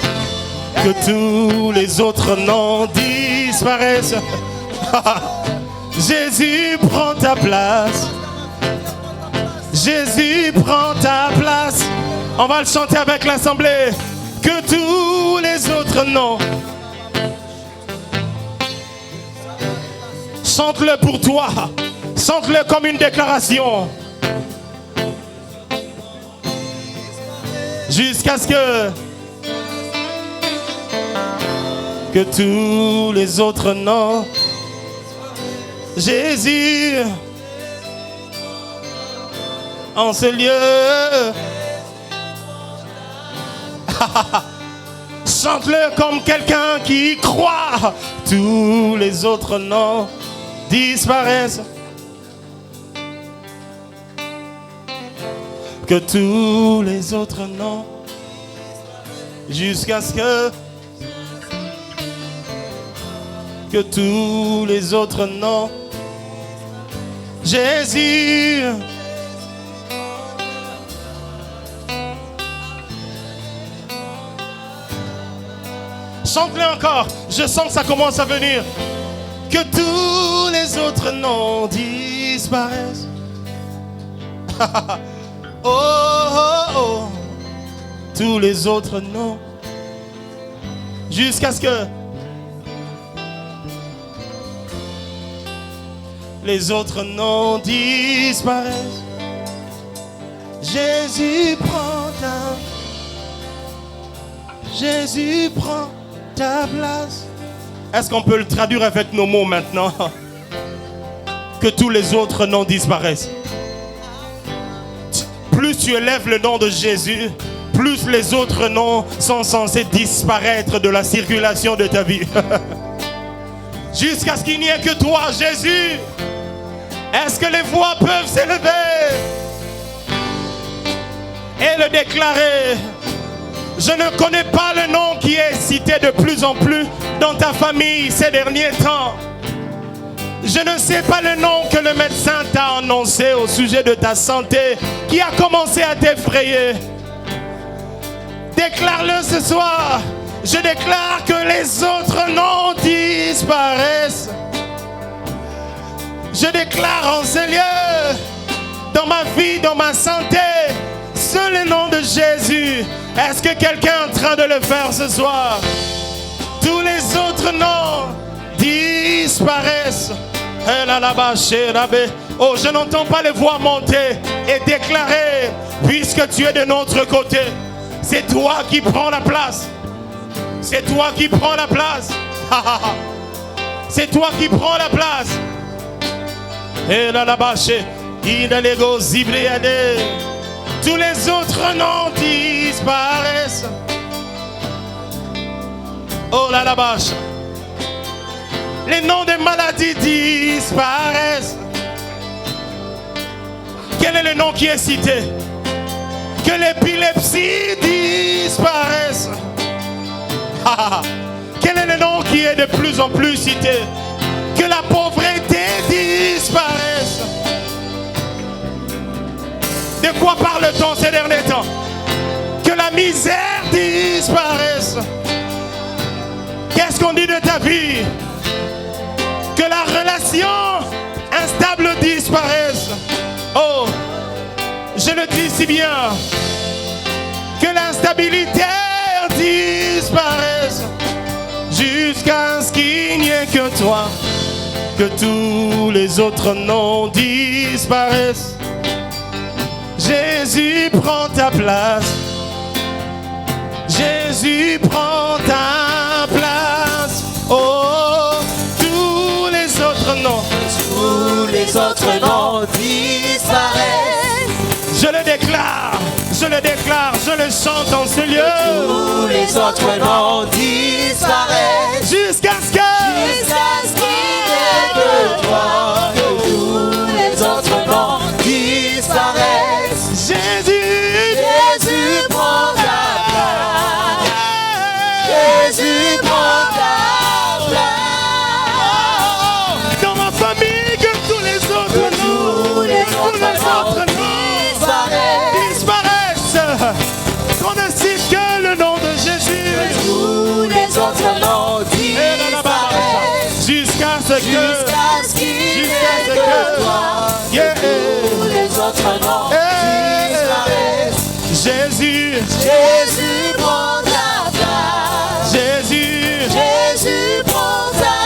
Que tous les autres noms disparaissent. Jésus prend ta place. Jésus prend ta place. On va le chanter avec l'assemblée. Que tous les autres noms. Chante-le pour toi. Chante-le comme une déclaration. Jusqu'à ce que tous les autres noms. Jésus, en ce lieu. Chante-le comme quelqu'un qui croit. Tous les autres noms disparaissent. Que tous les autres noms, jusqu'à ce que tous les autres noms, Jésus, chante-le encore, je sens que ça commence à venir. Que tous les autres noms disparaissent. Oh, oh, oh, tous les autres noms, jusqu'à ce que les autres noms disparaissent. Jésus prend ta place. Est-ce qu'on peut le traduire avec nos mots maintenant? Que tous les autres noms disparaissent. Plus tu élèves le nom de Jésus, plus les autres noms sont censés disparaître de la circulation de ta vie. Jusqu'à ce qu'il n'y ait que toi, Jésus. Est-ce que les voix peuvent s'élever et le déclarer? Je ne connais pas le nom qui est cité de plus en plus dans ta famille ces derniers temps. Je ne sais pas le nom que le médecin t'a annoncé au sujet de ta santé qui a commencé à t'effrayer. Déclare-le ce soir. Je déclare que les autres noms disparaissent. Je déclare en ce lieu, dans ma vie, dans ma santé, Est-ce que quelqu'un est en train de le faire ce soir? Tous les autres noms disparaissent. Oh, je n'entends pas les voix monter et déclarer, puisque tu es de notre côté, c'est toi qui prends la place. C'est toi qui prends la place. C'est toi qui prends la place. Et là, tous les autres noms disparaissent. Oh là la bâche. Les noms des maladies disparaissent. Quel est le nom qui est cité? Que l'épilepsie disparaisse. Quel est le nom qui est de plus en plus cité? Que la pauvreté disparaisse. De quoi parle-t-on ces derniers temps? Que la misère disparaisse. Qu'est-ce qu'on dit de ta vie? Que la relation instable disparaisse. Oh, je le dis si bien. Que l'instabilité disparaisse. Jusqu'à ce qu'il n'y ait que toi. Que tous les autres noms disparaissent. Jésus prend ta place. Jésus prend ta place. Oh, tous les autres noms. Tous les autres noms disparaissent. Je le déclare, je le déclare, je le chante en ce lieu. Tous les autres noms disparaissent. Jusqu'à ce que qu'il n'y ait que toi. Que tous les autres noms disparaissent. Jésus prend ta place. Jésus prend ta place. Dans ma famille, que tous les autres noms disparaissent. Qu'on ne cite que le nom de Jésus. Tous les autres noms disparaissent. Jusqu'à ce qu'il n'y ait que toi. Yeah. Tous les autres noms disparaissent. Jésus prend ta place. Jésus prend ta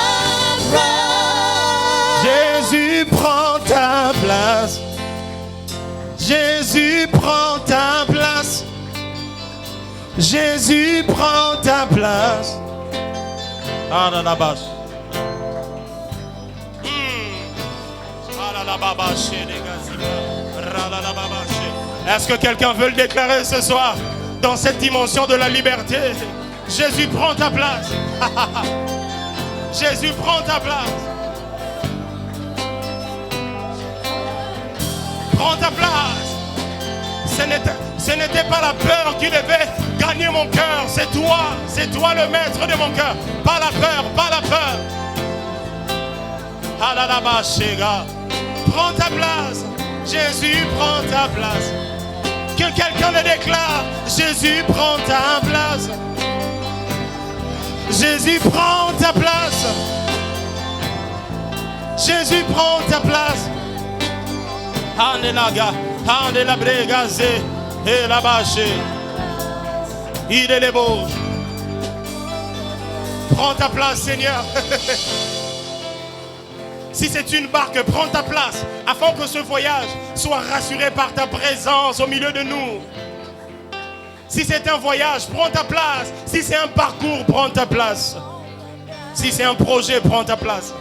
place. Jésus prend ta place. Jésus prend ta place. Jésus prend ta place. Ah là la bâche. Est-ce que quelqu'un veut le déclarer ce soir dans cette dimension de la liberté? Jésus prend ta place. Jésus prend ta place. Prends ta place. Ce n'était pas la peur qui devait gagner mon cœur. C'est toi le maître de mon cœur. Pas la peur, pas la peur. Prends ta place. Jésus prend ta place. Que quelqu'un le déclare. Jésus prend ta place. Jésus prend ta place. Jésus prend ta place. Andelaga, andela bregazé, et la bâche. Il est beau. Prends ta place, Seigneur. Si c'est une barque, prends ta place afin que ce voyage soit rassuré par ta présence au milieu de nous. Si c'est un voyage, prends ta place. Si c'est un parcours, prends ta place. Si c'est un projet, prends ta place.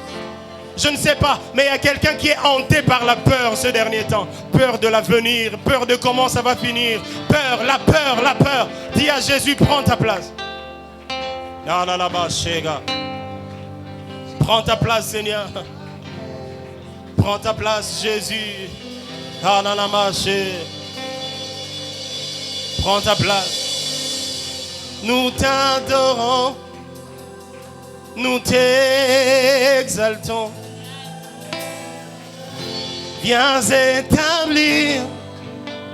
Je ne sais pas, mais il y a quelqu'un qui est hanté par la peur ce dernier temps. Peur de l'avenir, peur de comment ça va finir. Peur, la peur, la peur. Dis à Jésus, prends ta place. Prends ta place, Seigneur. Prends ta place, Jésus. Prends ta place. Nous t'adorons. Nous t'exaltons. Viens établir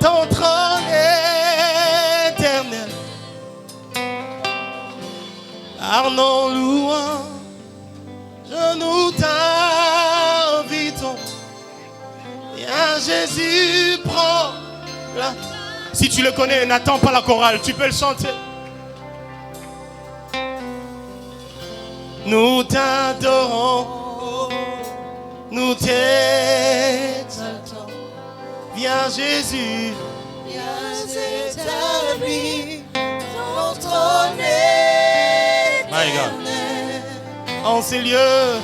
ton trône éternel. Par nos louanges, nous t'invitons. Viens Jésus, prends la... Si tu le connais, n'attends pas la chorale, tu peux le chanter. Nous t'adorons, nous t'exaltons. Viens Jésus, Viens établir ton trône My God. éternel. En ces lieux,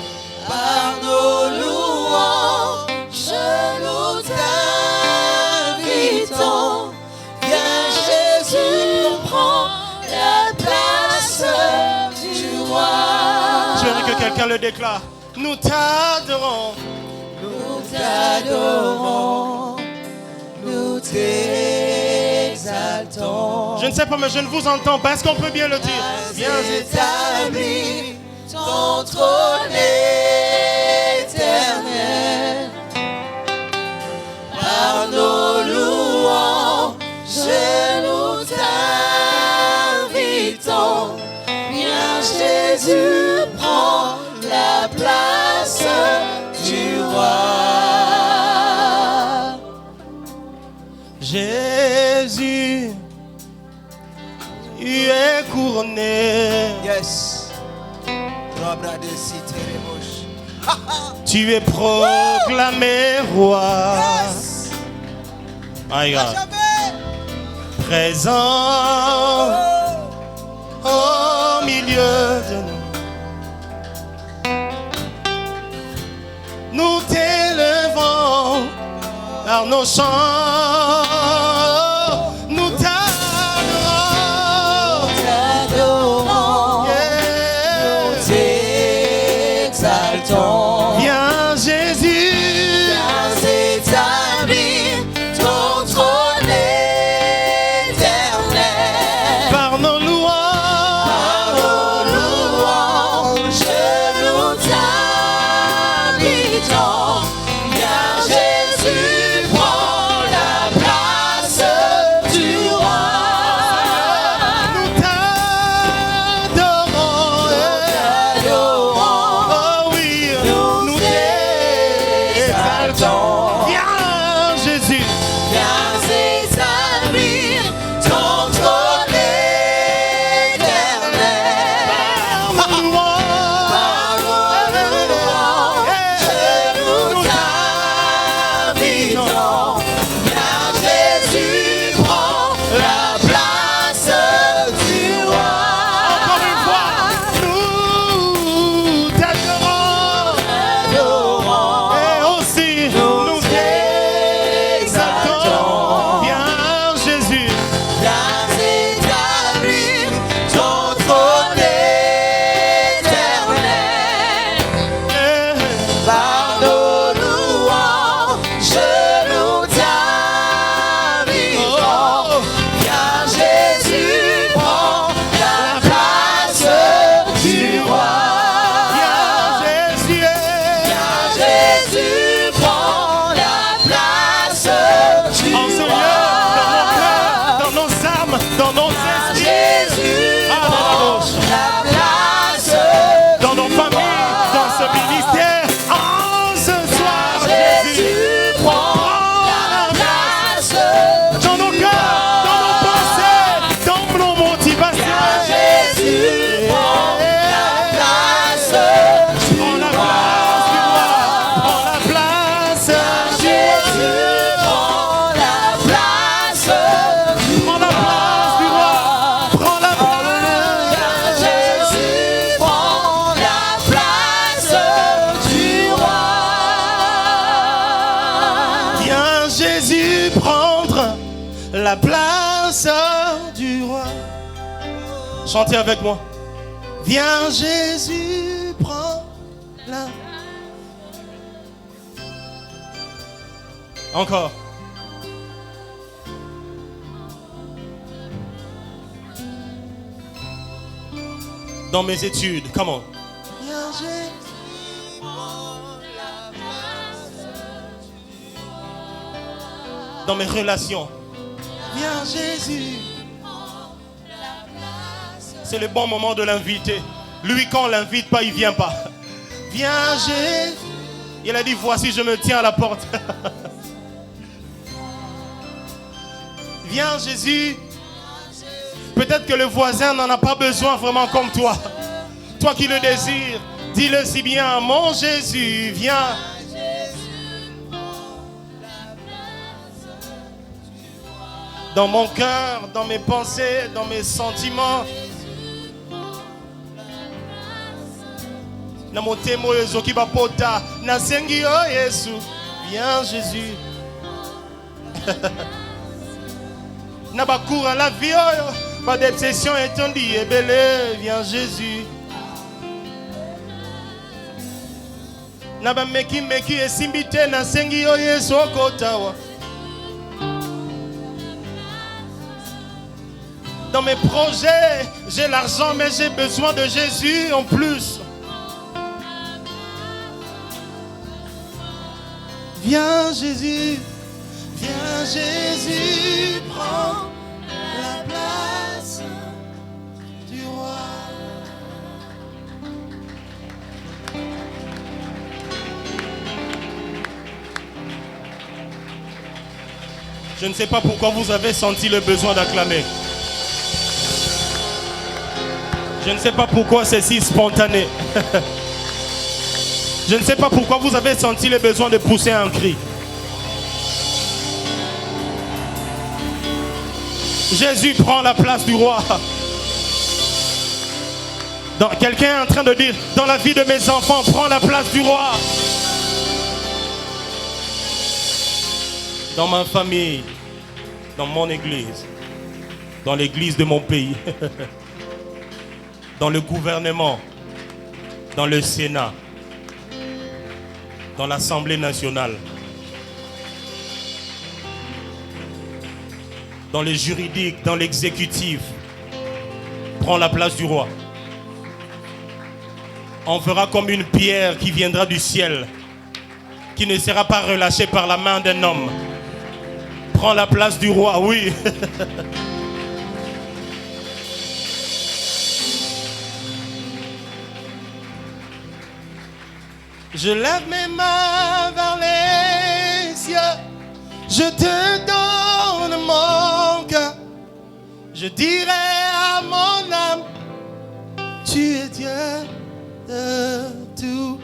Par nos louanges, nous t'invitons. Viens Jésus, prends la place du roi. je veux que quelqu'un le déclare. Nous t'adorons, Nous t'adorons, nous t'exaltons. je ne sais pas mais je ne vous entends pas, est-ce qu'on peut bien le dire? Viens établir ton trône éternel. Par nos louanges, nous t'invitons. Viens Jésus, prends la place du roi. Jésus, tu es couronné, Yes. tu es proclamé roi. My God. Présent au milieu de nous. Nous t'élevons par nos chants. Nous t'adorons. T'adorons, Yeah. t'exaltons. Viens Jésus. Viens établir ton trône éternel. Par nos louanges. Par nos louanges, nous t'invitons. Viens Jésus, prends la place du roi. Nous t'adorons. T'adorons, Oh oui, nous t'exaltons. Viens Jésus. viens établir ton trône éternel. Par nos louanges. Par nos louanges, nous t'invitons. Viens Jésus, prends la place du roi. Encore une fois, nous t'adorons. T'adorons, Et aussi, nous t'exaltons. Viens Jésus. viens établir ton trône éternel. Par nos louanges, nous t'invitons. Viens Jésus, prends la place du roi. Viens Jésus. Viens Jésus, prends la place du En ce lieu, roi. dans nos âmes, dans nos Viens esprits, Jésus, prends la place dans nos familles, dans ce ministère. En ce soir, Jésus. Jésus, prends la place Dans nos cœurs, dans nos pensées, dans nos motivations. Jésus, prends la place du Prends la roi. place du roi. Prends la place. Jésus, prends la place du Prends la place du roi. Prends la place. Jésus, prends la place du roi. Viens Jésus prendre la place du roi. Chantez avec moi. Viens Jésus prendre la. Encore. Dans mes études, come on. Viens Jésus. Dans mes relations. Viens Jésus. C'est le bon moment de l'inviter. Lui, quand on l'invite pas, il vient pas. Viens Jésus. Il a dit, voici, je me tiens à la porte. Viens Jésus. Peut-être que le voisin n'en a pas besoin vraiment comme toi. Toi qui le désires, dis-le si bien. Mon Jésus, viens. Dans mon cœur, dans mes pensées, dans mes sentiments. Na motemo ezoki bapota, na sengi o Yesu. Viens Jésus. Na bakoura la vie oyo, ba déception etondi ebele, viens Jésus. Na ba meki esimbite na sengi o Yesu okotawa. Dans mes projets, j'ai l'argent mais j'ai besoin de Jésus en plus. Viens Jésus, prends la place du roi. Je ne sais pas pourquoi vous avez senti le besoin d'acclamer. Je ne sais pas pourquoi c'est si spontané. Je ne sais pas pourquoi vous avez senti le besoin de pousser un cri. Jésus prend la place du roi. Quelqu'un est en train de dire, dans la vie de mes enfants, prends la place du roi. Dans ma famille, dans mon église, dans l'église de mon pays, dans le gouvernement, dans le Sénat, dans l'Assemblée nationale, dans le juridique, dans l'exécutif. Prends la place du roi. On fera comme une pierre qui viendra du ciel, qui ne sera pas relâchée par la main d'un homme. Prends la place du roi, oui. Je lève mes mains vers les cieux, je te donne mon cœur. Je dirai à mon âme, tu es Dieu de tout.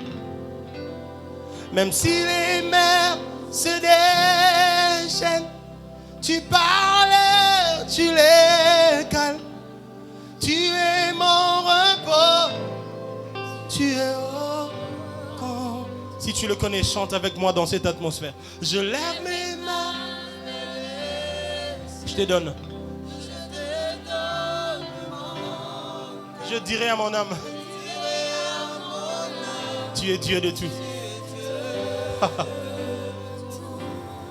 Même si les mers se déchaînent, tu parles, tu les calmes. Tu es mon repos, tu es si tu le connais, chante avec moi dans cette atmosphère. Je lève mes mains. Je te donne. Je dirai à mon âme. Tu es Dieu de tout.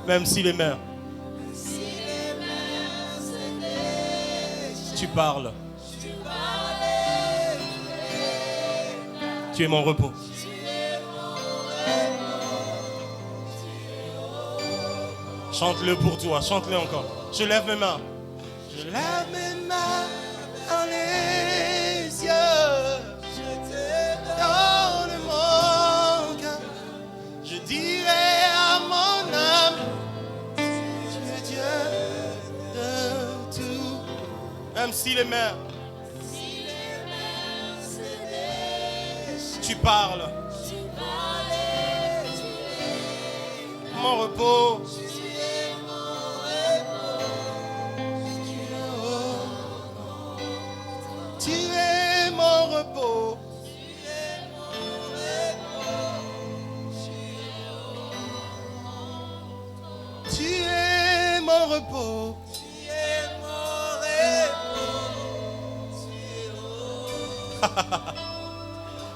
Même si les mers. Tu parles. Tu es mon repos. Chante-le pour toi, chante-le encore. Je lève mes mains. Je lève mes mains dans les cieux. Je te donne mon cœur. Je dirai à mon âme, tu es Dieu de tout. Même si les mers, tu parles. Mon repos. Tu es mon repos. Tu es mon repos.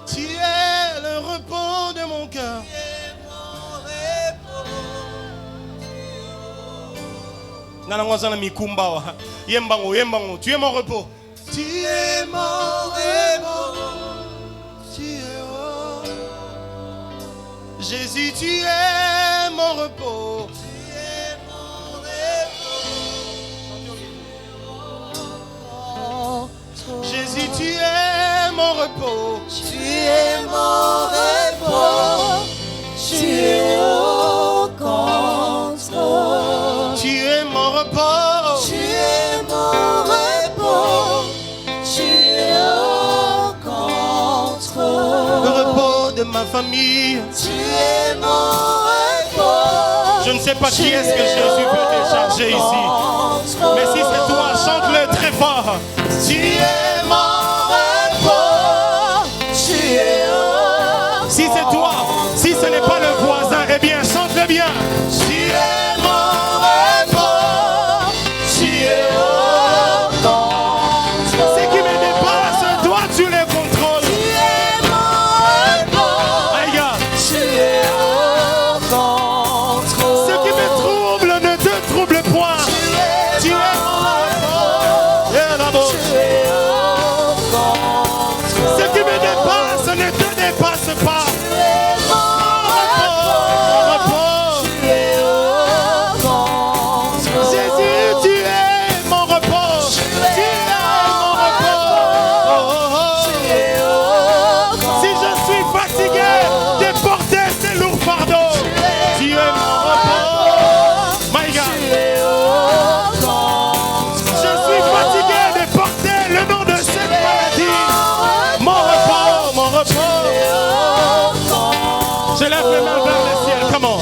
Tu es le repos de mon cœur. Tu es mon repos. Tu es mon repos. Tu es Jésus, tu es mon repos. Tu es mon repos. Jésus, tu es mon repos. Tu es mon repos. Tu es au contrôle. Tu es mon repos. Tu ma famille. Tu es mon repos. Je ne sais pas qui est-ce que Jésus veut décharger ici. Mais si c'est toi, chante-le très fort. Tu es mon repos. Tu es au Si c'est toi, si ce n'est pas le voisin, eh bien chante-le bien. Tu es mon repos. Tu es au contrôle. Ce qui me dépasse, toi tu les contrôles. Tu es mon repos. Regarde, Tu es au contrôle. ce qui me trouble ne te trouble point. Tu es mon repos. Et là-bas. Tu es au contrôle. Ce qui me dépasse ne te dépasse pas. Tu es mon repos. Tu es au contrôle. Jésus, tu es mon repos. Tu es mon repos. Tu es au Si je suis fatigué de porter ces lourds fardeaux, tu es mon repos. My God. Je suis fatigué de porter le nom de cette maladie. Mon repos, mon repos. Je lève mes mains vers le ciel. Comment?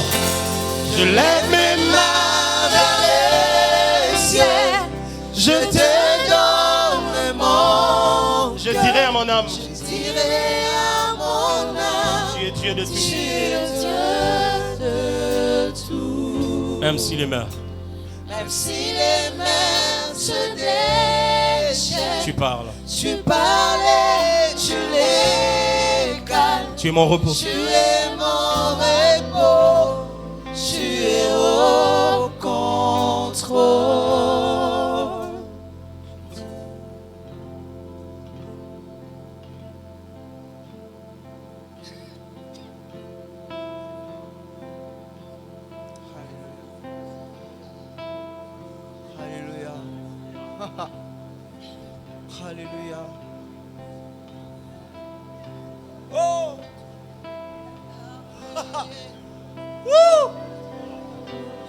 Je lève mes mains vers le ciel. Je te donne le monde. Je dirai à mon âme, Je dirai à mon âme, tu es Dieu de tu tout. es Dieu de tout. Même si les mains, Même si les mains se déchaînent, tu parles. tu parles et tu les calmes. Tu es mon repos. Tu es mon repos, tu es au contrôle. Alléluia. Alléluia. Oh! Woo!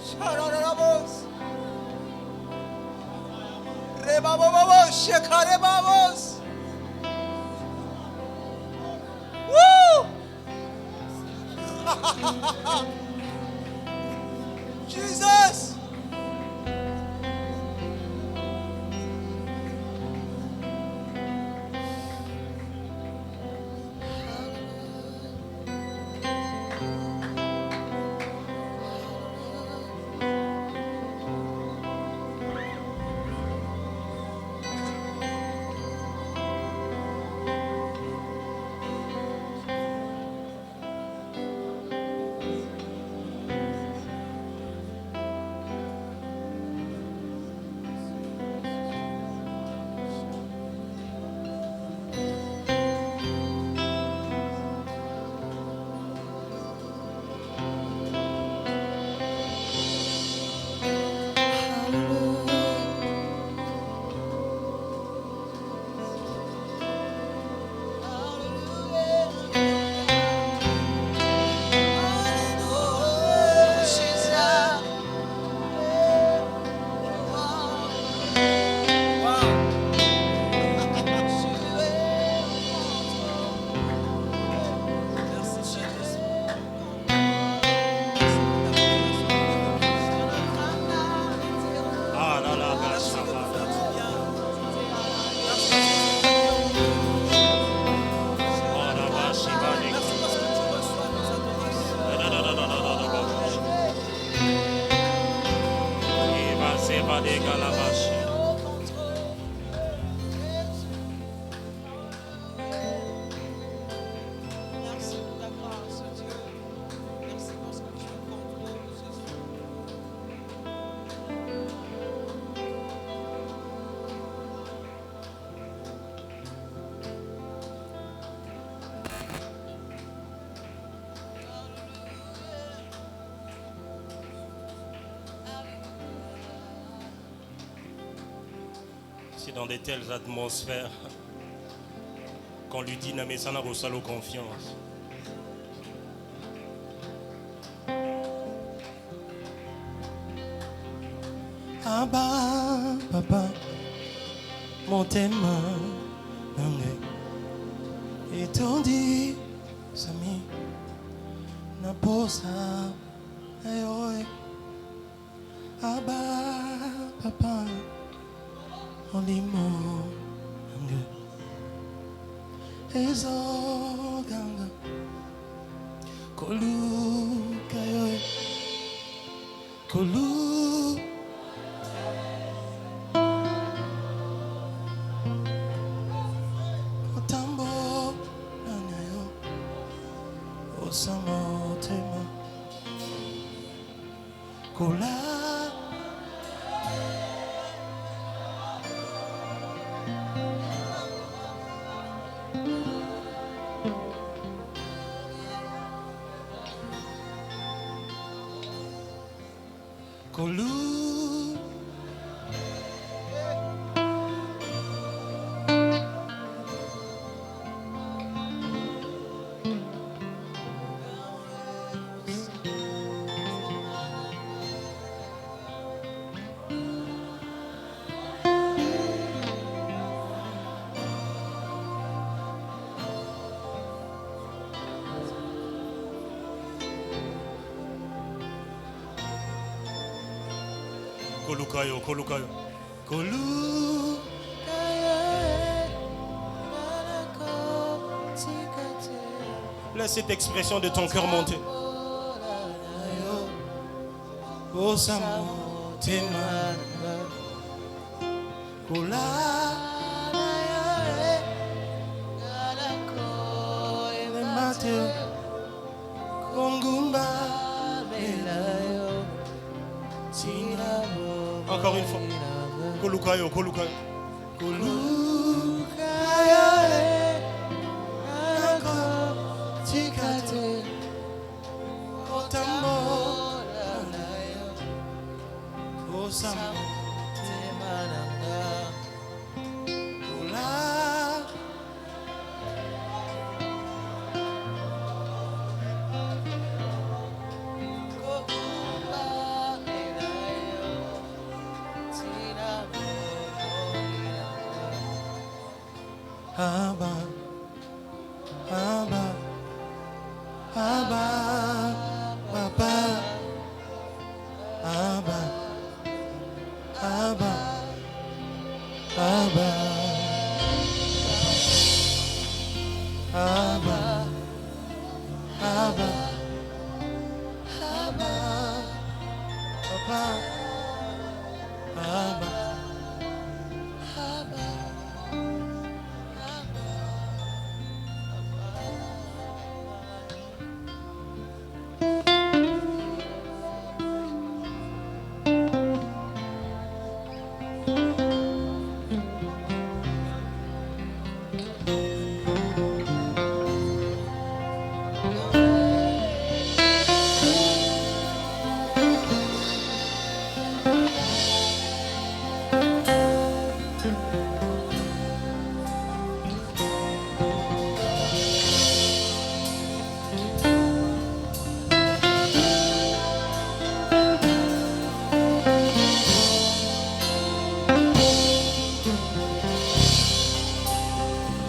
Shararabos. Rebababos, shekarebabos. Woo! Jesus! C'est dans de telles atmosphères qu'on lui dit Namesana Rosalo confiance. Abba, papa, mon thème, étant dit, Sami na posa ayoy aba papa olimo anga ezo ganga kolu kayoy kolu otambo nanyayo osamotema kola kolu Kolukayo, Kolukayo, Kolukayo. Laisse cette expression de ton cœur monter. Encore une fois. Kolukayo, Kolukayo. Abba, Abba, Abba, Papa, Abba, Abba, Abba, Abba, Abba, Abba, Papa, Abba.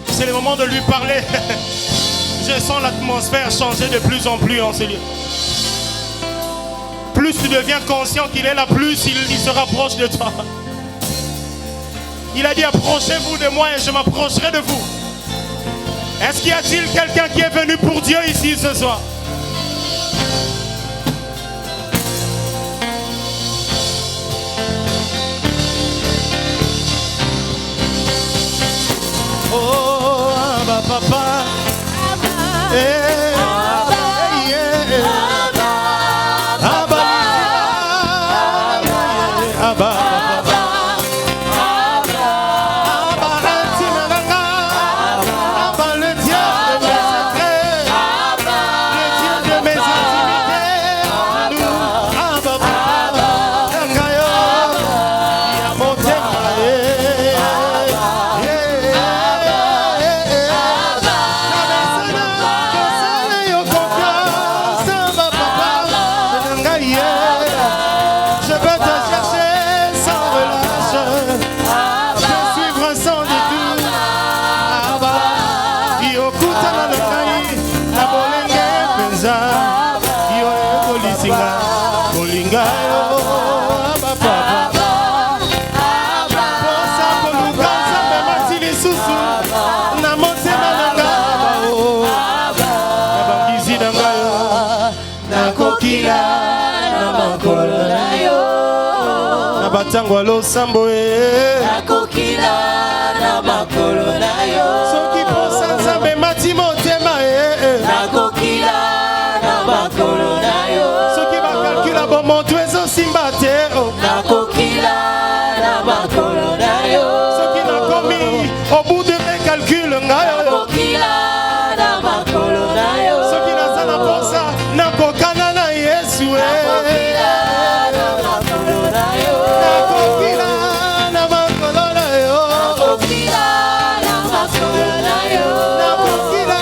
C'est le moment de lui parler. Je sens l'atmosphère changer de plus en plus en ce lieu. Plus tu deviens conscient qu'il est là, plus il se rapproche de toi. Il a dit approchez-vous de moi et je m'approcherai de vous. Est-ce qu'il y a-t-il quelqu'un qui est venu pour Dieu ici ce soir? Oh, Abba, Papa. Eh, Abba, Abba, le Dieu de mes secrets, le Dieu de mes intimités, Abba, Ntango losambo nakokila na makolo na yo soki posa nzambe mati motema nakokila na makolo na yo soki bakalkula bomoto ezosimba te nakokila na makolo na yo soki nakomi au bout de mes calculs ngai nakokila na makolo na yo soki naza na posa nakokana na Yesu nakokila na makolo na yo nakokila na makolo na yo nakokila na makolo na yo nakokila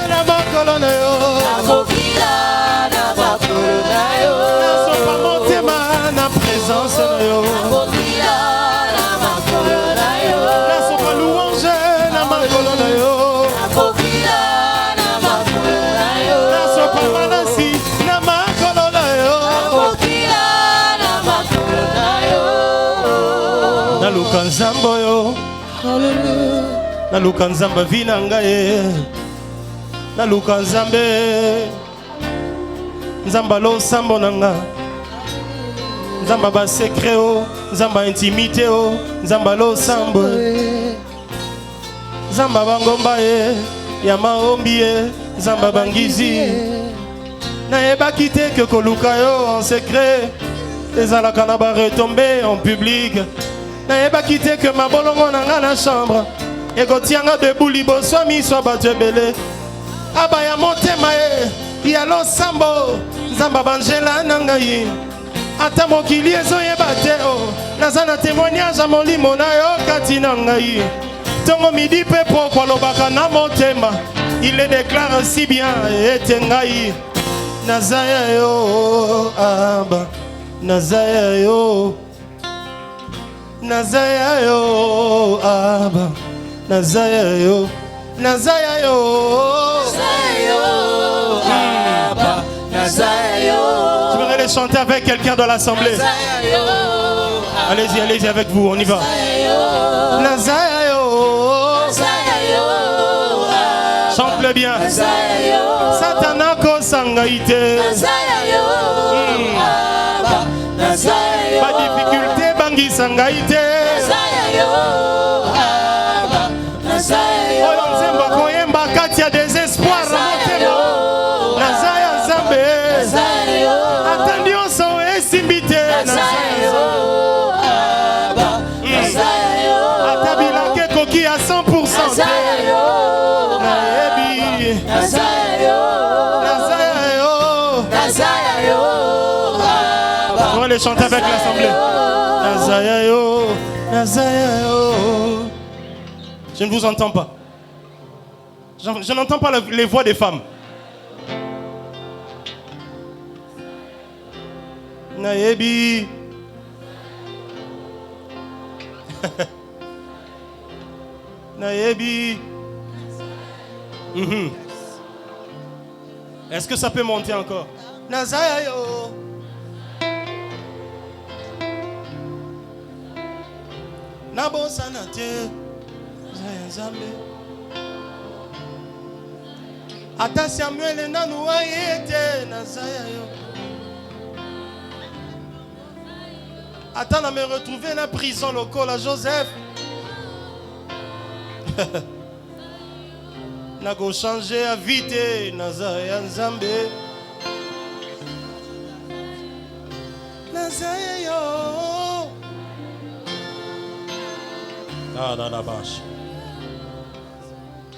na makolo na yo nakokila na makolo na yo nasopa motema na présence na yo nakokila na makolo na yo nasopa louange na makolo na yo nakokila na makolo na yo nasopa manasi na makolo na yo nakokila na makolo na yo naluka nzambe oyo naluka nzambe vi na ngai naluka nzambe nzambe alosambo na nga nzambe basekre o nzambe intimité o nzambe alosambo nzambe bangomba ye ya maombi ye nzambe bangizi nayebaki te ke koluka yo en secret ezalaka na baretombe en public nayebaki te ke mabolongo na nga na chambre ekotianga debu liboso ya miso ya bato ebele abaya motema ye ya losambo nzambe banjela na ngai ata mokili ezoyeba te naza na témoignage ya molimo na yo kati na ngai ntongo midi mpe pokwa alobaka na motema il le déclare si bien ete ngai naza ya yo aba naza ya yo naza ya yo aba naza ya yo naza ya yo Abba, Nazayo. Je voudrais les chanter avec quelqu'un dans l'assemblée. Allez-y, allez-y avec vous, on y va. Nazayo. Chante-le bien. Satana kosangaite. Pas difficulté, bangi sangaite. Oyo nzembo koyemba kati ya désespoir motema. Nazaya nzambe. Ata nyonso esimbi te. Ata bilaka ekoki ya 100% te. Nayebi. Nazaya yo. On va les chanter avec l'assemblée. Nazaya yo. Nazaya yo. Je ne vous entends pas. Je n'entends pas les voix des femmes. Nayebi. Nayebi. Est-ce que ça peut monter encore? Nazaya yo. Nabosana te. Nzambe. Ata Samuel nanu ayete nazaya yo. Ata na me retrouver na prison locale à Joseph. Na go changer à vite nazaya nzambe. Nazaya yo. Ah, dans la vache.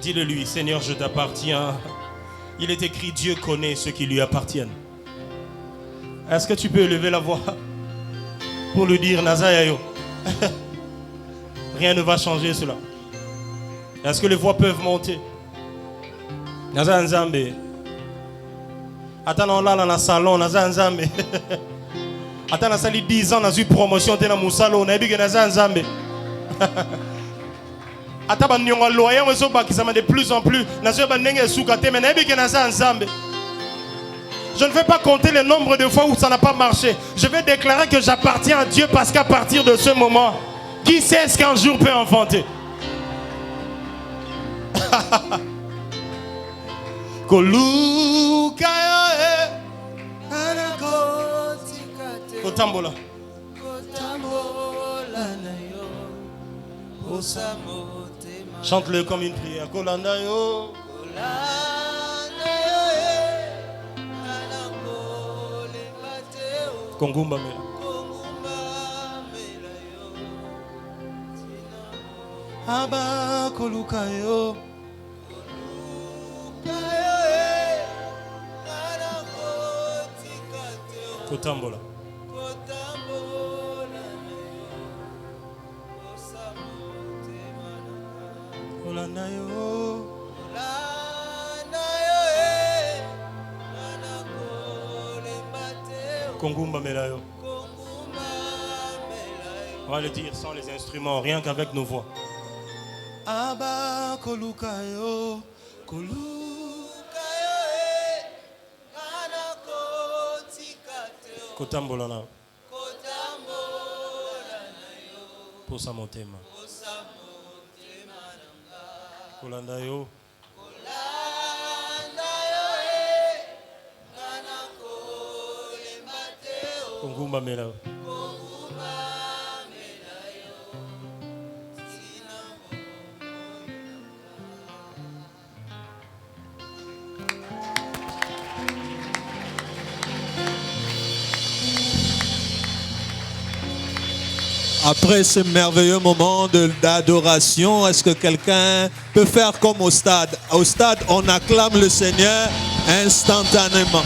Dis-le lui, Seigneur, je t'appartiens. Il est écrit, Dieu connaît ceux qui lui appartiennent. Est-ce que tu peux élever la voix pour lui dire, Nazayayo? Rien ne va changer cela. Est-ce que les voix peuvent monter? Naza Nzambe. Attends, là, dans le salon, Naza Nzambe. Attends, ça fait 10 ans, on a eu promotion dans le salon, on a vu que Naza Nzambe. De plus en plus, je ne vais pas compter le nombre de fois où ça n'a pas marché. Je vais déclarer que j'appartiens à Dieu parce qu'à partir de ce moment, qui sait ce qu'un jour peut enfanter? Kotambola. Chante-le comme une prière. Kolanda yo. Kongumba mela. Aba koluka yo. Kotambola. Kolanda yo. Kongumba melayo. On va le dire sans les instruments, rien qu'avec nos voix. Aba kolukayo, kolukayo, kotambolana, posa motema, kolanda yo. Kongumba melayo. Après ce merveilleux moment d'adoration, est-ce que quelqu'un peut faire comme au stade? Au stade, on acclame le Seigneur instantanément.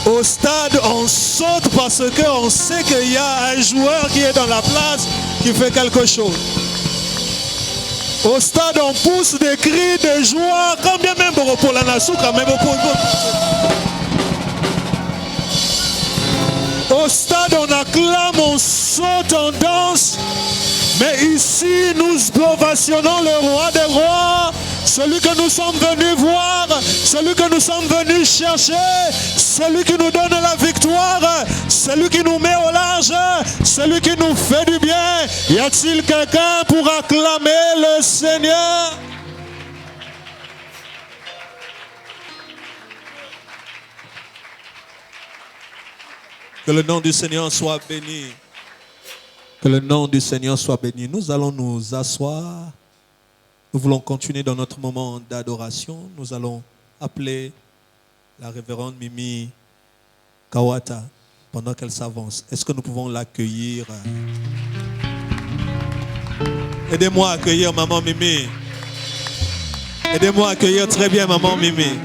Au stade, on saute parce qu'on sait qu'il y a un joueur qui est dans la place qui fait quelque chose. Au stade, on pousse des cris de joie, quand bien même pour la Nasuka, même pour... Au stade, on acclame, on saute, on danse. Mais ici, nous ovationnons le roi des rois, celui que nous sommes venus voir, celui que nous sommes venus chercher, celui qui nous donne la victoire, celui qui nous met au large, celui qui nous fait du bien. Y a-t-il quelqu'un pour acclamer le Seigneur? Que le nom du Seigneur soit béni. Que le nom du Seigneur soit béni. Nous allons nous asseoir. Nous voulons continuer dans notre moment d'adoration. Nous allons appeler la révérende Mimi Kawata pendant qu'elle s'avance. Est-ce que nous pouvons l'accueillir? Aidez-moi à accueillir maman Mimi. Aidez-moi à accueillir très bien maman Mimi.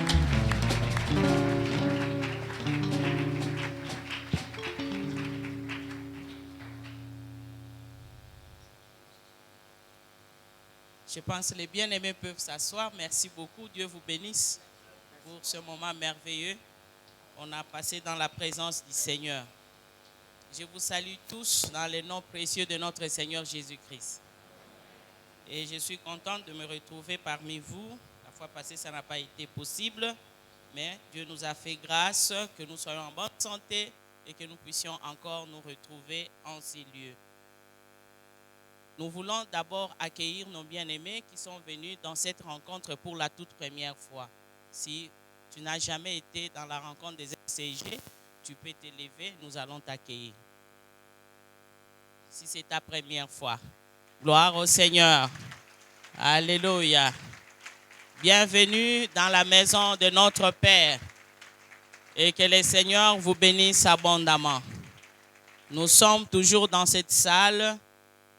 Je pense que les bien-aimés peuvent s'asseoir. Merci beaucoup. Dieu vous bénisse pour ce moment merveilleux. On a passé dans la présence du Seigneur. Je vous salue tous dans le nom précieux de notre Seigneur Jésus-Christ. Et je suis contente de me retrouver parmi vous. La fois passée, ça n'a pas été possible. Mais Dieu nous a fait grâce que nous soyons en bonne santé et que nous puissions encore nous retrouver en ces lieux. Nous voulons d'abord accueillir nos bien-aimés qui sont venus dans cette rencontre pour la toute première fois. Si tu n'as jamais été dans la rencontre des MCG, tu peux t'élever, nous allons t'accueillir. Si c'est ta première fois, gloire au Seigneur. Alléluia. Bienvenue dans la maison de notre Père et que le Seigneur vous bénisse abondamment. Nous sommes toujours dans cette salle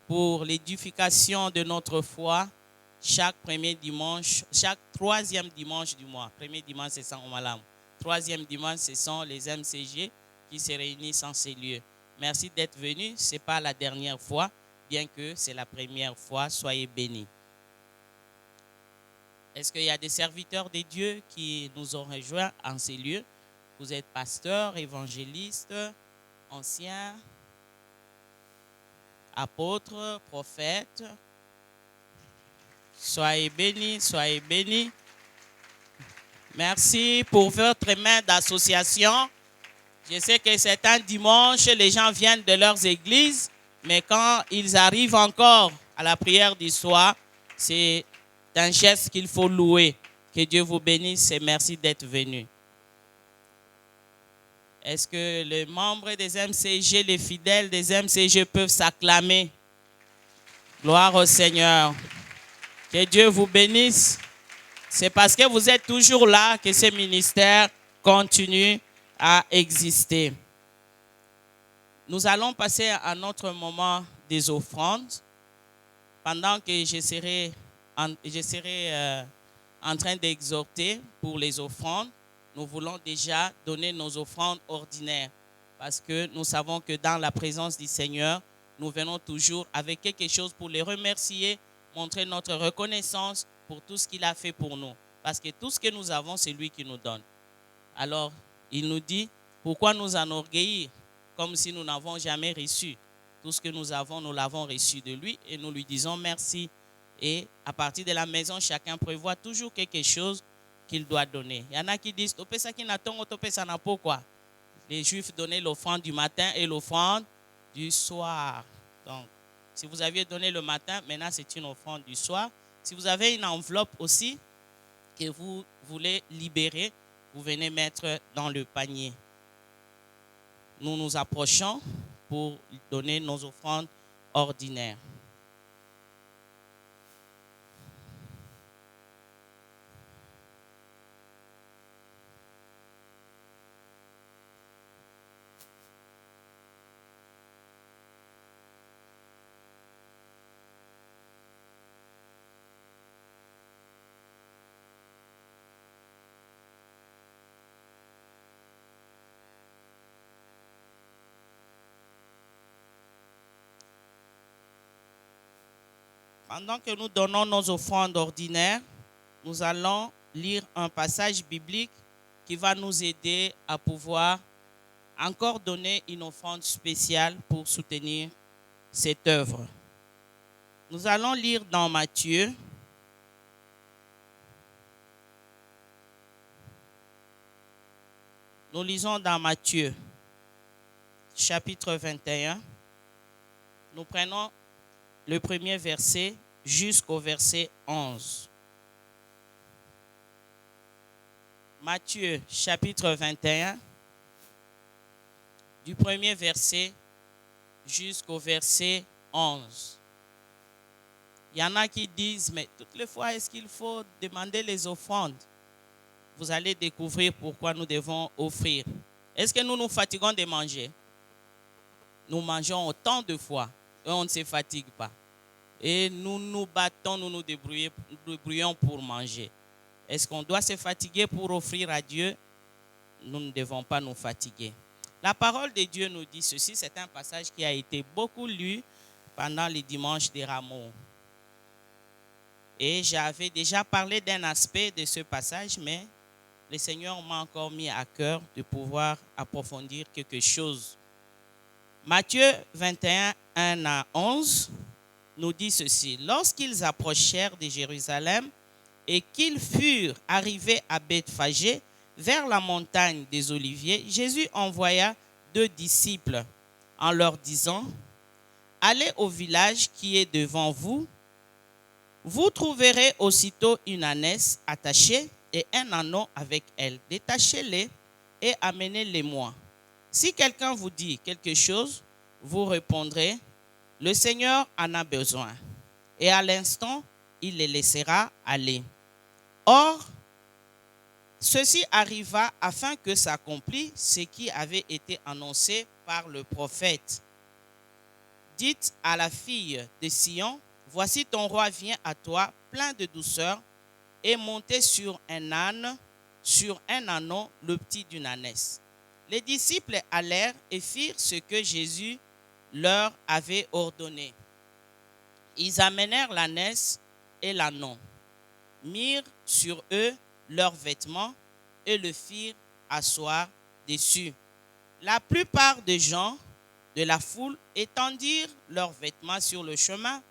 pour l'édification de notre foi, chaque premier dimanche, chaque troisième dimanche du mois. Premier dimanche, c'est San Omalam. Troisième dimanche, ce sont les MCG qui se réunissent en ces lieux. Merci d'être venus. Ce n'est pas la dernière fois, bien que c'est la première fois. Soyez bénis. Est-ce qu'il y a des serviteurs de Dieu qui nous ont rejoints en ces lieux? Vous êtes pasteur, évangéliste, ancien, apôtre, prophète. Soyez bénis, soyez bénis. Merci pour votre main d'association. Je sais que c'est un dimanche, les gens viennent de leurs églises, mais quand ils arrivent encore à la prière du soir, c'est un geste qu'il faut louer. Que Dieu vous bénisse et merci d'être venus. Est-ce que les membres des MCG, les fidèles des MCG peuvent s'acclamer? Gloire au Seigneur. Que Dieu vous bénisse. C'est parce que vous êtes toujours là que ce ministère continue à exister. Nous allons passer à notre moment des offrandes. Pendant que je serai en train d'exhorter pour les offrandes, nous voulons déjà donner nos offrandes ordinaires. Parce que nous savons que dans la présence du Seigneur, nous venons toujours avec quelque chose pour les remercier, montrer notre reconnaissance pour tout ce qu'il a fait pour nous. Parce que tout ce que nous avons, c'est lui qui nous donne. Alors, il nous dit, pourquoi nous enorgueillir comme si nous n'avons jamais reçu? Tout ce que nous avons, nous l'avons reçu de lui et nous lui disons merci. Et à partir de la maison, chacun prévoit toujours quelque chose qu'il doit donner. Il y en a qui disent, pourquoi? Les Juifs donnaient l'offrande du matin et l'offrande du soir. Donc, si vous aviez donné le matin, maintenant c'est une offrande du soir. Si vous avez une enveloppe aussi que vous voulez libérer, vous venez mettre dans le panier. Nous nous approchons pour donner nos offrandes ordinaires. Pendant que nous donnons nos offrandes ordinaires, nous allons lire un passage biblique qui va nous aider à pouvoir encore donner une offrande spéciale pour soutenir cette œuvre. Nous allons lire dans Matthieu, nous lisons dans Matthieu, chapitre 21. Nous prenons le premier verset jusqu'au verset 11. Matthieu, chapitre 21, du premier verset jusqu'au verset 11. Il y en a qui disent, mais toutes les fois, est-ce qu'il faut demander les offrandes? Vous allez découvrir pourquoi nous devons offrir. Est-ce que nous nous fatiguons de manger? Nous mangeons autant de fois et on ne se fatigue pas. Et nous nous battons, nous nous débrouillons pour manger. Est-ce qu'on doit se fatiguer pour offrir à Dieu? Nous ne devons pas nous fatiguer. La parole de Dieu nous dit ceci, c'est un passage qui a été beaucoup lu pendant les dimanches des Rameaux. Et j'avais déjà parlé d'un aspect de ce passage, mais le Seigneur m'a encore mis à cœur de pouvoir approfondir quelque chose. Matthieu 21, 1 à 11 nous dit ceci. Lorsqu'ils approchèrent de Jérusalem et qu'ils furent arrivés à Bethphagée, vers la montagne des Oliviers, Jésus envoya 2 disciples en leur disant, « Allez au village qui est devant vous. Vous trouverez aussitôt une ânesse attachée et un âneau avec elle. Détachez-les et amenez-les-moi. Si quelqu'un vous dit quelque chose, vous répondrez, « Le Seigneur en a besoin. » Et à l'instant, il les laissera aller. Or, ceci arriva afin que s'accomplisse ce qui avait été annoncé par le prophète. Dites à la fille de Sion, voici ton roi vient à toi, plein de douceur, et monté sur un âne, sur un âneau, le petit d'une ânesse. Les disciples allèrent et firent ce que Jésus leur avait ordonné. Ils amenèrent l'ânesse et l'âneau, mirent sur eux leurs vêtements et le firent asseoir dessus. La plupart des gens de la foule étendirent leurs vêtements sur le chemin,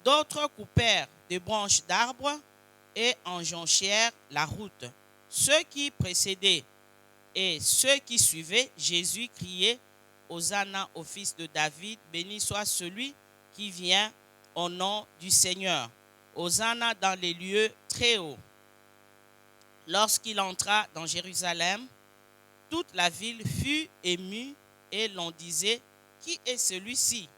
d'autres coupèrent des branches d'arbres et enjonchèrent la route. Ceux qui précédaient et ceux qui suivaient Jésus criaient, Hosanna au fils de David, béni soit celui qui vient au nom du Seigneur. Hosanna dans les lieux très hauts. Lorsqu'il entra dans Jérusalem, toute la ville fut émue et l'on disait, qui est celui-ci?